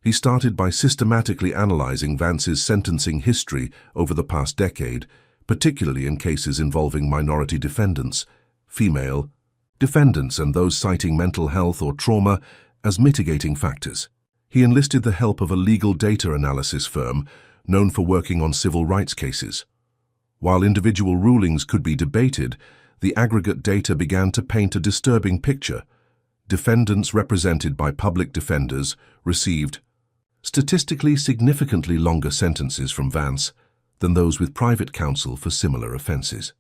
He started by systematically analyzing Vance's sentencing history over the past decade, particularly in cases involving minority defendants, female defendants, and those citing mental health or trauma as mitigating factors. He enlisted the help of a legal data analysis firm known for working on civil rights cases. While individual rulings could be debated, the aggregate data began to paint a disturbing picture. Defendants represented by public defenders received statistically significantly longer sentences from Vance than those with private counsel for similar offenses.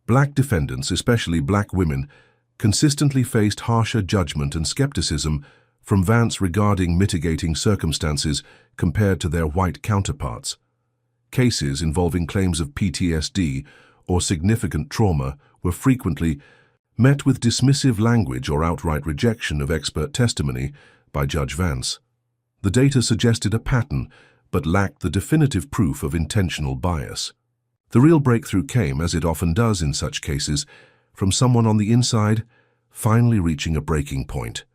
Black defendants, especially black women, consistently faced harsher judgment and skepticism from Vance regarding mitigating circumstances compared to their white counterparts. Cases involving claims of PTSD or significant trauma were frequently met with dismissive language or outright rejection of expert testimony by Judge Vance. The data suggested a pattern, but lacked the definitive proof of intentional bias. The real breakthrough came, as it often does in such cases, from someone on the inside finally reaching a breaking point.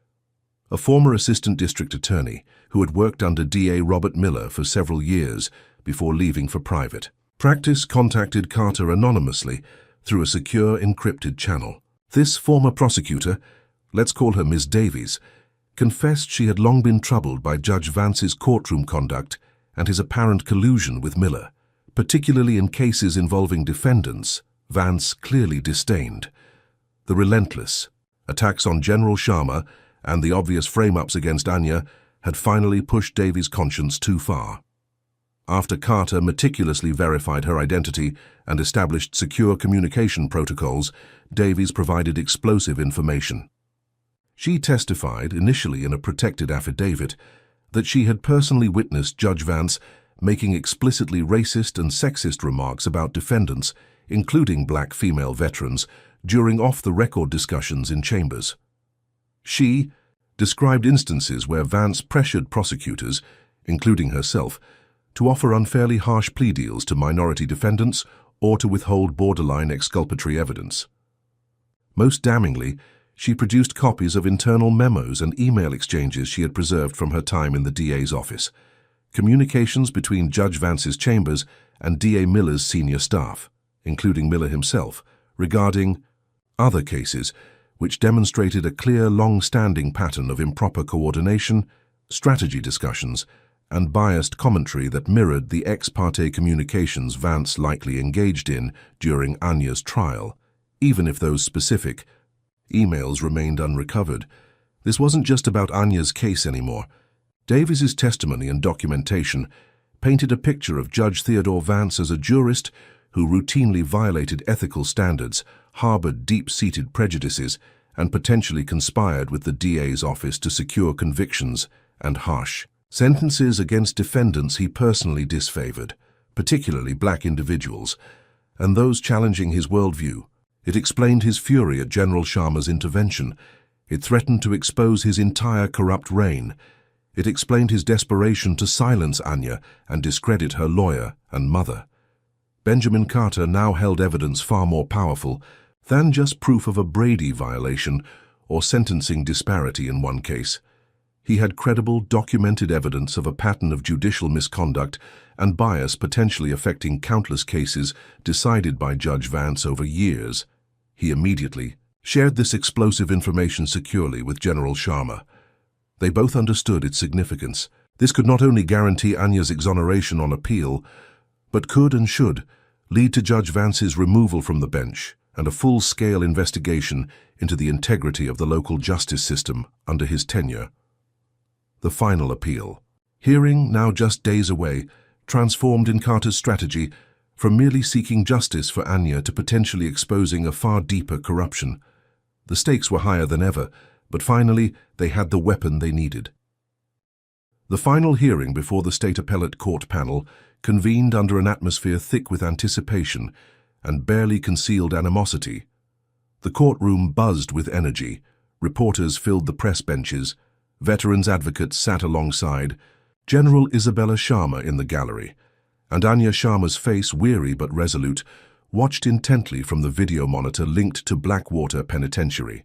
A former assistant district attorney who had worked under DA Robert Miller for several years before leaving for private practice contacted Carter anonymously through a secure encrypted channel. This former prosecutor, let's call her Ms. Davies, confessed she had long been troubled by Judge Vance's courtroom conduct and his apparent collusion with Miller, particularly in cases involving defendants Vance clearly disdained. The relentless attacks on General Sharma and the obvious frame-ups against Anya had finally pushed Davies' conscience too far. After Carter meticulously verified her identity and established secure communication protocols, Davies provided explosive information. She testified, initially in a protected affidavit, that she had personally witnessed Judge Vance making explicitly racist and sexist remarks about defendants, including black female veterans, during off-the-record discussions in chambers. She described instances where Vance pressured prosecutors, including herself, to offer unfairly harsh plea deals to minority defendants or to withhold borderline exculpatory evidence. Most damningly, she produced copies of internal memos and email exchanges she had preserved from her time in the DA's office, communications between Judge Vance's chambers and DA Miller's senior staff, including Miller himself, regarding other cases which demonstrated a clear, long-standing pattern of improper coordination, strategy discussions, and biased commentary that mirrored the ex parte communications Vance likely engaged in during Anya's trial, even if those specific emails remained unrecovered. This wasn't just about Anya's case anymore. Davies's testimony and documentation painted a picture of Judge Theodore Vance as a jurist who routinely violated ethical standards, harbored deep-seated prejudices, and potentially conspired with the DA's office to secure convictions and harsh. Sentences against defendants he personally disfavored, particularly black individuals, and those challenging his worldview. It explained his fury at General Sharma's intervention. It threatened to expose his entire corrupt reign. It explained his desperation to silence Anya and discredit her lawyer and mother. Benjamin Carter now held evidence far more powerful than just proof of a Brady violation or sentencing disparity in one case. He had credible, documented evidence of a pattern of judicial misconduct and bias potentially affecting countless cases decided by Judge Vance over years. He immediately shared this explosive information securely with General Sharma. They both understood its significance. This could not only guarantee Anya's exoneration on appeal, but could and should lead to Judge Vance's removal from the bench and a full-scale investigation into the integrity of the local justice system under his tenure. The final appeal. Hearing, now just days away, transformed in Carter's strategy from merely seeking justice for Anya to potentially exposing a far deeper corruption. The stakes were higher than ever, but finally they had the weapon they needed. The final hearing before the State Appellate Court panel convened under an atmosphere thick with anticipation and barely concealed animosity. The courtroom buzzed with energy. Reporters filled the press benches. Veterans advocates sat alongside. General Isabella Sharma in the gallery, and Anya Sharma's face, weary but resolute, watched intently from the video monitor linked to Blackwater Penitentiary.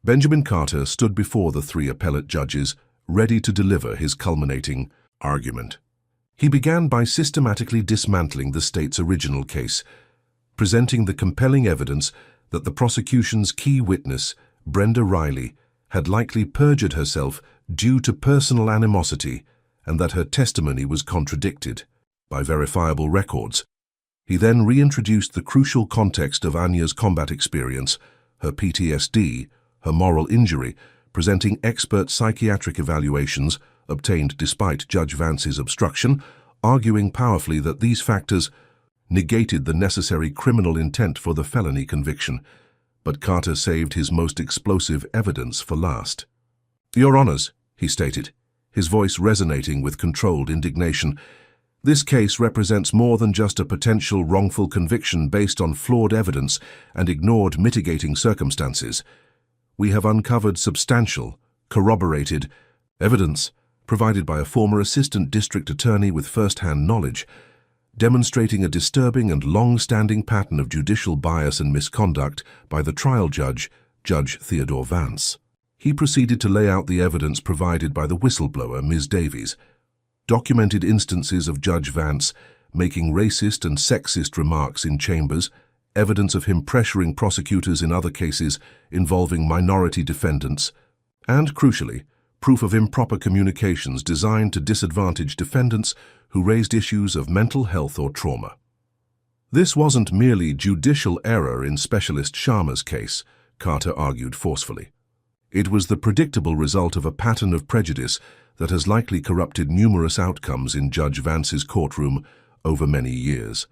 Benjamin Carter stood before the three appellate judges, ready to deliver his culminating argument. He began by systematically dismantling the state's original case, presenting the compelling evidence that the prosecution's key witness, Brenda Riley, had likely perjured herself due to personal animosity and that her testimony was contradicted by verifiable records. He then reintroduced the crucial context of Anya's combat experience, her PTSD, her moral injury, presenting expert psychiatric evaluations obtained despite Judge Vance's obstruction, arguing powerfully that these factors negated the necessary criminal intent for the felony conviction. But Carter saved his most explosive evidence for last. "Your Honors," he stated, his voice resonating with controlled indignation, "this case represents more than just a potential wrongful conviction based on flawed evidence and ignored mitigating circumstances. We have uncovered substantial, corroborated evidence provided by a former assistant district attorney with first-hand knowledge, demonstrating a disturbing and long-standing pattern of judicial bias and misconduct by the trial judge, Judge Theodore Vance." He proceeded to lay out the evidence provided by the whistleblower, Ms. Davies, documented instances of Judge Vance making racist and sexist remarks in chambers, evidence of him pressuring prosecutors in other cases involving minority defendants, and, crucially, proof of improper communications designed to disadvantage defendants who raised issues of mental health or trauma. This wasn't merely judicial error in Specialist Sharma's case, Carter argued forcefully. It was the predictable result of a pattern of prejudice that has likely corrupted numerous outcomes in Judge Vance's courtroom over many years.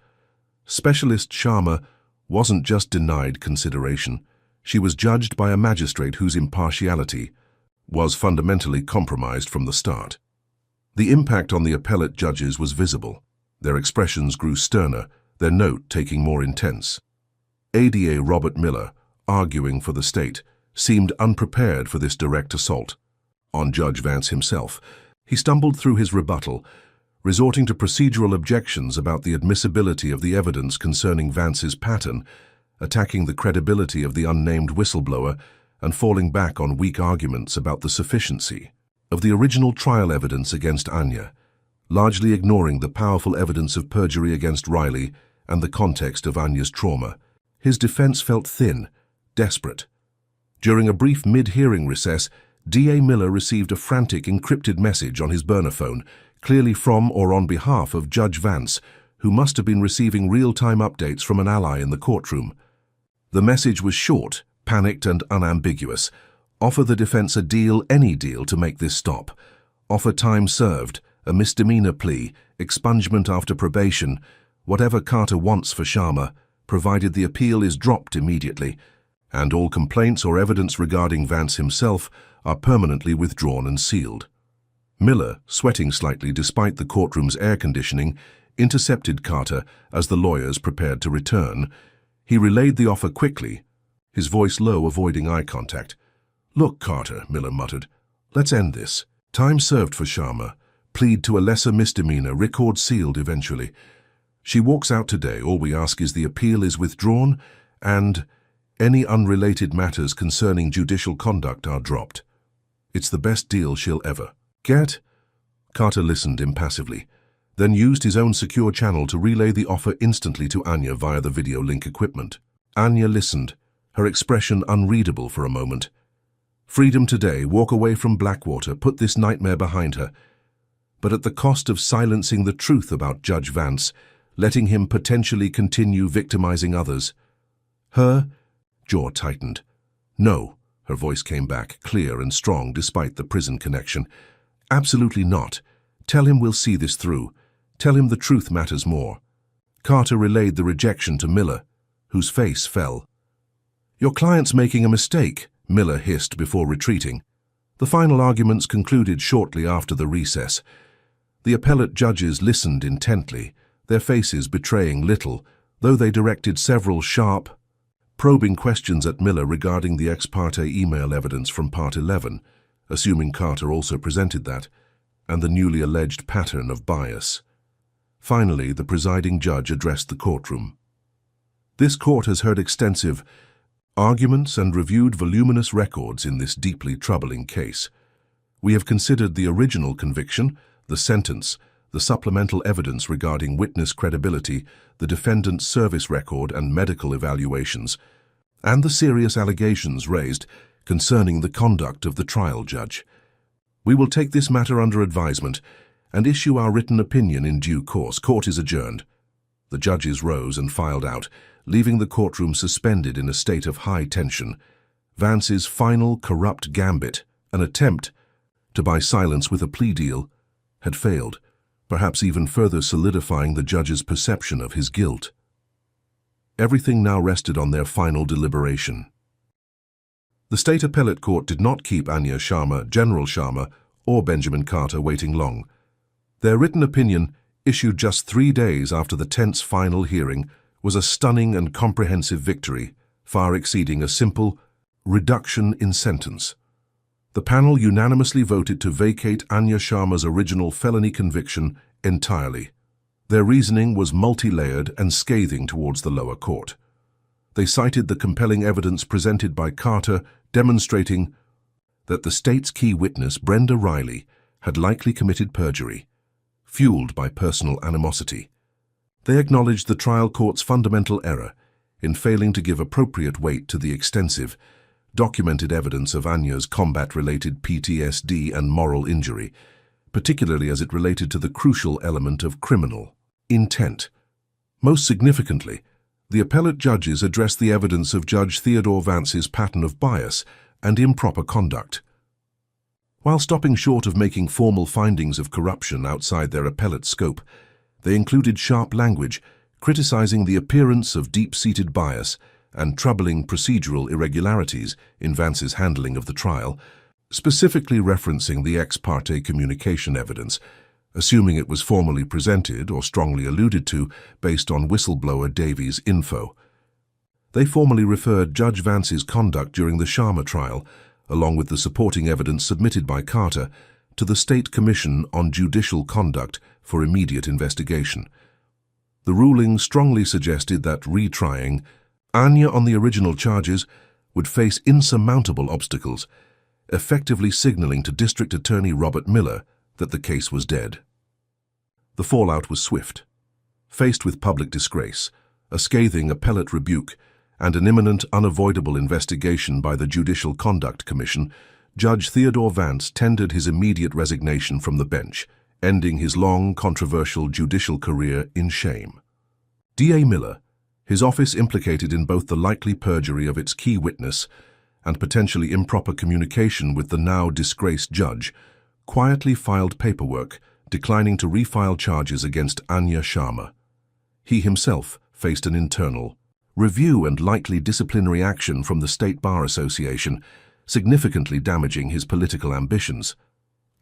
Specialist Sharma wasn't just denied consideration. She was judged by a magistrate whose impartiality was fundamentally compromised from the start. The impact on the appellate judges was visible. Their expressions grew sterner, their note taking more intense. ADA Robert Miller, arguing for the state, seemed unprepared for this direct assault on Judge Vance himself. He stumbled through his rebuttal, resorting to procedural objections about the admissibility of the evidence concerning Vance's pattern, attacking the credibility of the unnamed whistleblower, and falling back on weak arguments about the sufficiency of the original trial evidence against Anya, largely ignoring the powerful evidence of perjury against Riley and the context of Anya's trauma. His defense felt thin, desperate. During a brief mid-hearing recess, D.A. Miller received a frantic encrypted message on his burner phone, clearly from or on behalf of Judge Vance, who must have been receiving real-time updates from an ally in the courtroom. The message was short, panicked and unambiguous. Offer the defense a deal, any deal, to make this stop. Offer time served, a misdemeanor plea, expungement after probation, whatever Carter wants for Sharma, provided the appeal is dropped immediately, and all complaints or evidence regarding Vance himself are permanently withdrawn and sealed. Miller, sweating slightly despite the courtroom's air conditioning, intercepted Carter as the lawyers prepared to return. He relayed the offer quickly, his voice low, avoiding eye contact. "Look, Carter," Miller muttered, "let's end this. Time served for Sharma. Plead to a lesser misdemeanor, record sealed eventually. She walks out today. All we ask is the appeal is withdrawn and any unrelated matters concerning judicial conduct are dropped. It's the best deal she'll ever get." Carter listened impassively, then used his own secure channel to relay the offer instantly to Anya via the video link equipment. Anya listened, her expression unreadable for a moment. Freedom today, walk away from Blackwater, put this nightmare behind her, but at the cost of silencing the truth about Judge Vance, letting him potentially continue victimizing others. Her jaw tightened. "No," her voice came back, clear and strong despite the prison connection. "Absolutely not. Tell him we'll see this through. Tell him the truth matters more." Carter relayed the rejection to Miller, whose face fell. "Your client's making a mistake," Miller hissed before retreating. The final arguments concluded shortly after the recess. The appellate judges listened intently, their faces betraying little, though they directed several sharp, probing questions at Miller regarding the ex parte email evidence from Part 11, assuming Carter also presented that, and the newly alleged pattern of bias. Finally, the presiding judge addressed the courtroom. "This court has heard extensive arguments and reviewed voluminous records in this deeply troubling case. We have considered the original conviction, the sentence, the supplemental evidence regarding witness credibility, the defendant's service record and medical evaluations, and the serious allegations raised concerning the conduct of the trial judge. We will take this matter under advisement and issue our written opinion in due course. Court is adjourned." The judges rose and filed out, leaving the courtroom suspended in a state of high tension. Vance's final corrupt gambit, an attempt to buy silence with a plea deal, had failed, perhaps even further solidifying the judge's perception of his guilt. Everything now rested on their final deliberation. The state appellate court did not keep Anya Sharma, General Sharma, or Benjamin Carter waiting long. Their written opinion, issued just 3 days after the tense final hearing, was a stunning and comprehensive victory, far exceeding a simple reduction in sentence. The panel unanimously voted to vacate Anya Sharma's original felony conviction entirely. Their reasoning was multi-layered and scathing towards the lower court. They cited the compelling evidence presented by Carter, demonstrating that the state's key witness, Brenda Riley, had likely committed perjury, fueled by personal animosity. They acknowledged the trial court's fundamental error in failing to give appropriate weight to the extensive, documented evidence of Anya's combat-related PTSD and moral injury, particularly as it related to the crucial element of criminal intent. Most significantly, the appellate judges addressed the evidence of Judge Theodore Vance's pattern of bias and improper conduct. While stopping short of making formal findings of corruption outside their appellate scope, they included sharp language criticizing the appearance of deep-seated bias and troubling procedural irregularities in Vance's handling of the trial, specifically referencing the ex parte communication evidence, assuming it was formally presented or strongly alluded to based on whistleblower Davies' info. They formally referred Judge Vance's conduct during the Sharma trial, along with the supporting evidence submitted by Carter, to the State Commission on Judicial Conduct for immediate investigation. The ruling strongly suggested that retrying Anya on the original charges would face insurmountable obstacles, effectively signaling to District Attorney Robert Miller that the case was dead. The fallout was swift. Faced with public disgrace, a scathing appellate rebuke, and an imminent, unavoidable investigation by the Judicial Conduct Commission, Judge Theodore Vance tendered his immediate resignation from the bench, ending his long, controversial judicial career in shame. D.A. Miller, his office implicated in both the likely perjury of its key witness and potentially improper communication with the now disgraced judge, quietly filed paperwork declining to refile charges against Anya Sharma. He himself faced an internal review and likely disciplinary action from the State Bar Association, significantly damaging his political ambitions.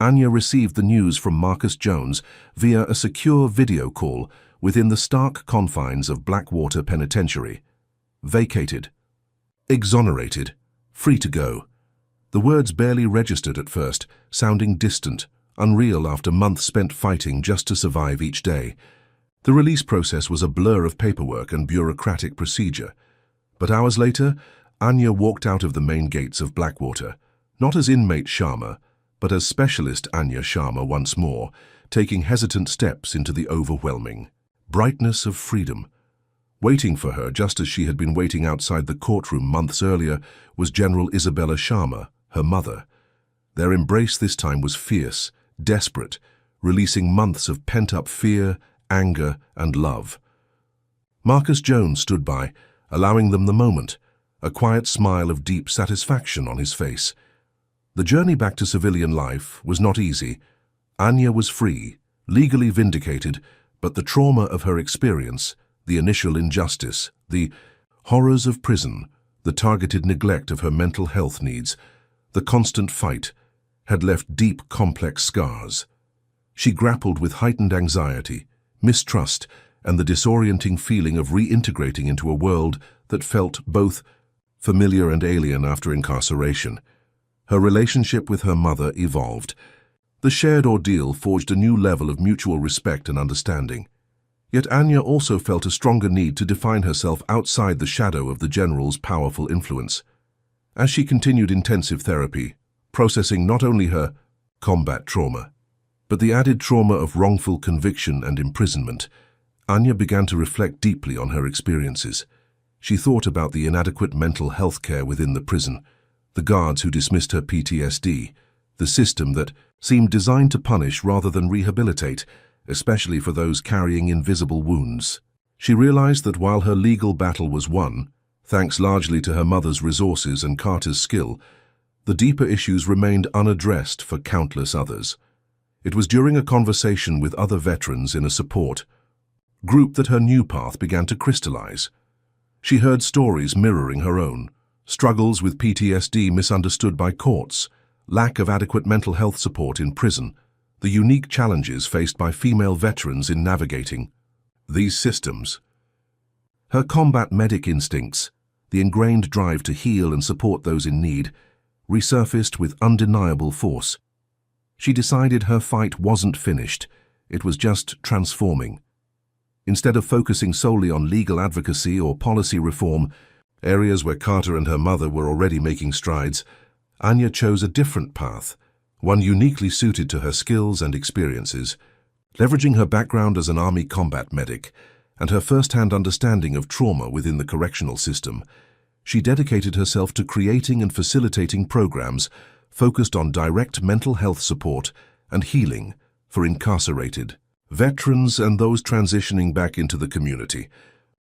Anya received the news from Marcus Jones via a secure video call within the stark confines of Blackwater Penitentiary. Vacated. Exonerated. Free to go. The words barely registered at first, sounding distant, unreal after months spent fighting just to survive each day. The release process was a blur of paperwork and bureaucratic procedure. But hours later, Anya walked out of the main gates of Blackwater, not as inmate Sharma, but as specialist Anya Sharma once more, taking hesitant steps into the overwhelming brightness of freedom. Waiting for her, just as she had been waiting outside the courtroom months earlier, was General Isabella Sharma, her mother. Their embrace this time was fierce, desperate, releasing months of pent-up fear, anger, and love. Marcus Jones stood by, allowing them the moment, a quiet smile of deep satisfaction on his face. The journey back to civilian life was not easy. Anya was free, legally vindicated, but the trauma of her experience, the initial injustice, the horrors of prison, the targeted neglect of her mental health needs, the constant fight, had left deep, complex scars. She grappled with heightened anxiety, mistrust, and the disorienting feeling of reintegrating into a world that felt both familiar and alien after incarceration. Her relationship with her mother evolved. The shared ordeal forged a new level of mutual respect and understanding. Yet Anya also felt a stronger need to define herself outside the shadow of the general's powerful influence. As she continued intensive therapy, processing not only her combat trauma, but the added trauma of wrongful conviction and imprisonment, Anya began to reflect deeply on her experiences. She thought about the inadequate mental health care within the prison, the guards who dismissed her PTSD, the system that seemed designed to punish rather than rehabilitate, especially for those carrying invisible wounds. She realized that while her legal battle was won, thanks largely to her mother's resources and Carter's skill, the deeper issues remained unaddressed for countless others. It was during a conversation with other veterans in a support group that her new path began to crystallize. She heard stories mirroring her own, struggles with PTSD misunderstood by courts, lack of adequate mental health support in prison, the unique challenges faced by female veterans in navigating these systems. Her combat medic instincts, the ingrained drive to heal and support those in need, resurfaced with undeniable force. She decided her fight wasn't finished, it was just transforming. Instead of focusing solely on legal advocacy or policy reform, areas where Carter and her mother were already making strides, Anya chose a different path, one uniquely suited to her skills and experiences. Leveraging her background as an Army combat medic and her first-hand understanding of trauma within the correctional system, she dedicated herself to creating and facilitating programs focused on direct mental health support and healing for incarcerated veterans and those transitioning back into the community.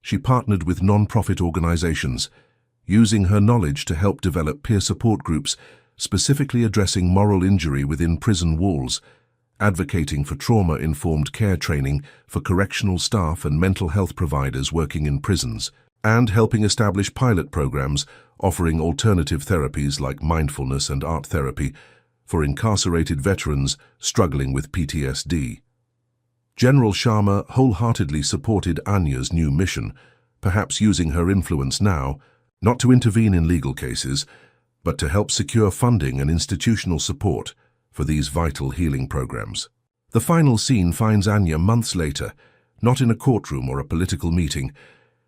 She partnered with non-profit organizations, using her knowledge to help develop peer support groups specifically addressing moral injury within prison walls, advocating for trauma-informed care training for correctional staff and mental health providers working in prisons, and helping establish pilot programs offering alternative therapies like mindfulness and art therapy for incarcerated veterans struggling with PTSD. General Sharma wholeheartedly supported Anya's new mission, perhaps using her influence now, not to intervene in legal cases, but to help secure funding and institutional support for these vital healing programs. The final scene finds Anya months later, not in a courtroom or a political meeting,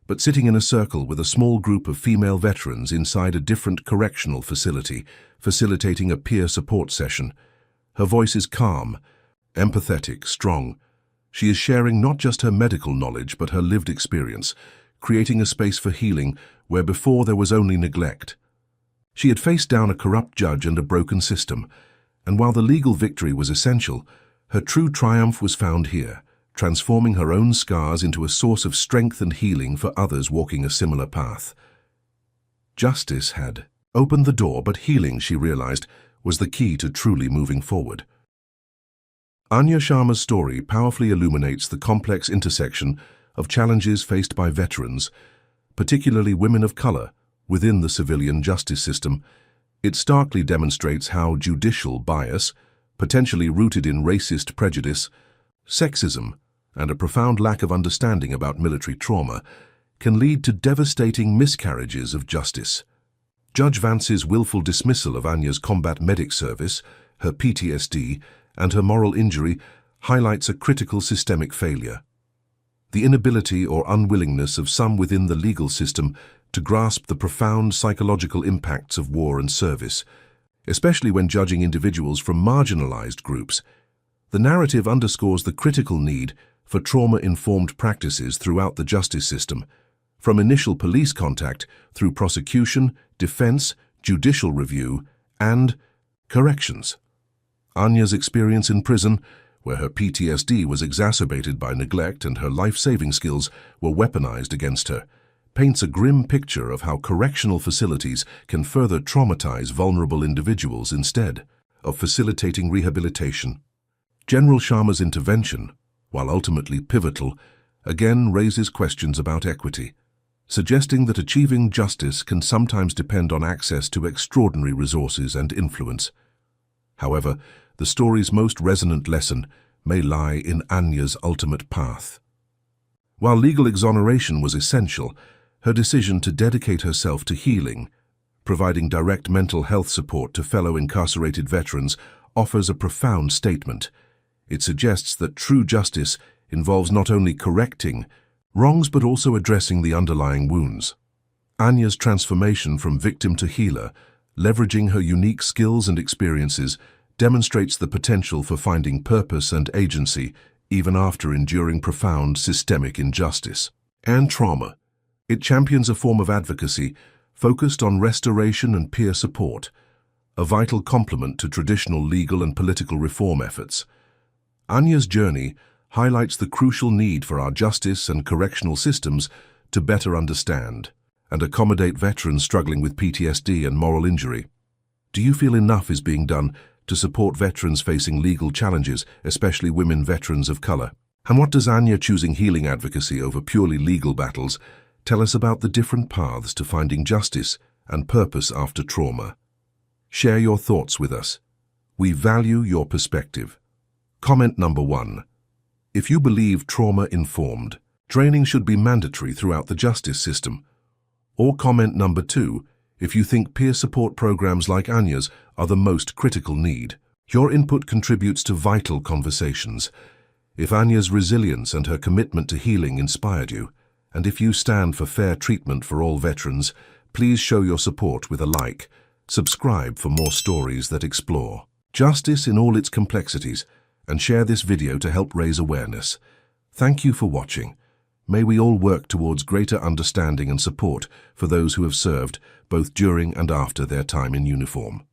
but sitting in a circle with a small group of female veterans inside a different correctional facility, facilitating a peer support session. Her voice is calm, empathetic, strong. She is sharing not just her medical knowledge but her lived experience, creating a space for healing where before there was only neglect. She had faced down a corrupt judge and a broken system, and while the legal victory was essential, her true triumph was found here, transforming her own scars into a source of strength and healing for others walking a similar path. Justice had opened the door, but healing, she realized, was the key to truly moving forward. Anya Sharma's story powerfully illuminates the complex intersection of challenges faced by veterans, particularly women of color, within the civilian justice system. It starkly demonstrates how judicial bias, potentially rooted in racist prejudice, sexism, and a profound lack of understanding about military trauma, can lead to devastating miscarriages of justice. Judge Vance's willful dismissal of Anya's combat medic service, her PTSD, and her moral injury highlights a critical systemic failure. The inability or unwillingness of some within the legal system to grasp the profound psychological impacts of war and service, especially when judging individuals from marginalized groups. The narrative underscores the critical need for trauma-informed practices throughout the justice system, from initial police contact through prosecution, defense, judicial review, and corrections. Anya's experience in prison, where her PTSD was exacerbated by neglect and her life-saving skills were weaponized against her, paints a grim picture of how correctional facilities can further traumatize vulnerable individuals instead of facilitating rehabilitation. General Sharma's intervention, while ultimately pivotal, again raises questions about equity, suggesting that achieving justice can sometimes depend on access to extraordinary resources and influence. However, the story's most resonant lesson may lie in Anya's ultimate path. While legal exoneration was essential, her decision to dedicate herself to healing, providing direct mental health support to fellow incarcerated veterans, offers a profound statement. It suggests that true justice involves not only correcting wrongs but also addressing the underlying wounds. Anya's transformation from victim to healer, leveraging her unique skills and experiences, demonstrates the potential for finding purpose and agency even after enduring profound systemic injustice and trauma. It champions a form of advocacy focused on restoration and peer support, a vital complement to traditional legal and political reform efforts. Anya's journey highlights the crucial need for our justice and correctional systems to better understand and accommodate veterans struggling with PTSD and moral injury. Do you feel enough is being done to support veterans facing legal challenges, especially women veterans of color? And what does Anya choosing healing advocacy over purely legal battles tell us about the different paths to finding justice and purpose after trauma? Share your thoughts with us. We value your perspective. Comment number 1. If you believe trauma-informed, training should be mandatory throughout the justice system. Or comment number 2, if you think peer support programs like Anya's are the most critical need. Your input contributes to vital conversations. If Anya's resilience and her commitment to healing inspired you, and if you stand for fair treatment for all veterans, please show your support with a like. Subscribe for more stories that explore justice in all its complexities, and share this video to help raise awareness. Thank you for watching. May we all work towards greater understanding and support for those who have served, both during and after their time in uniform.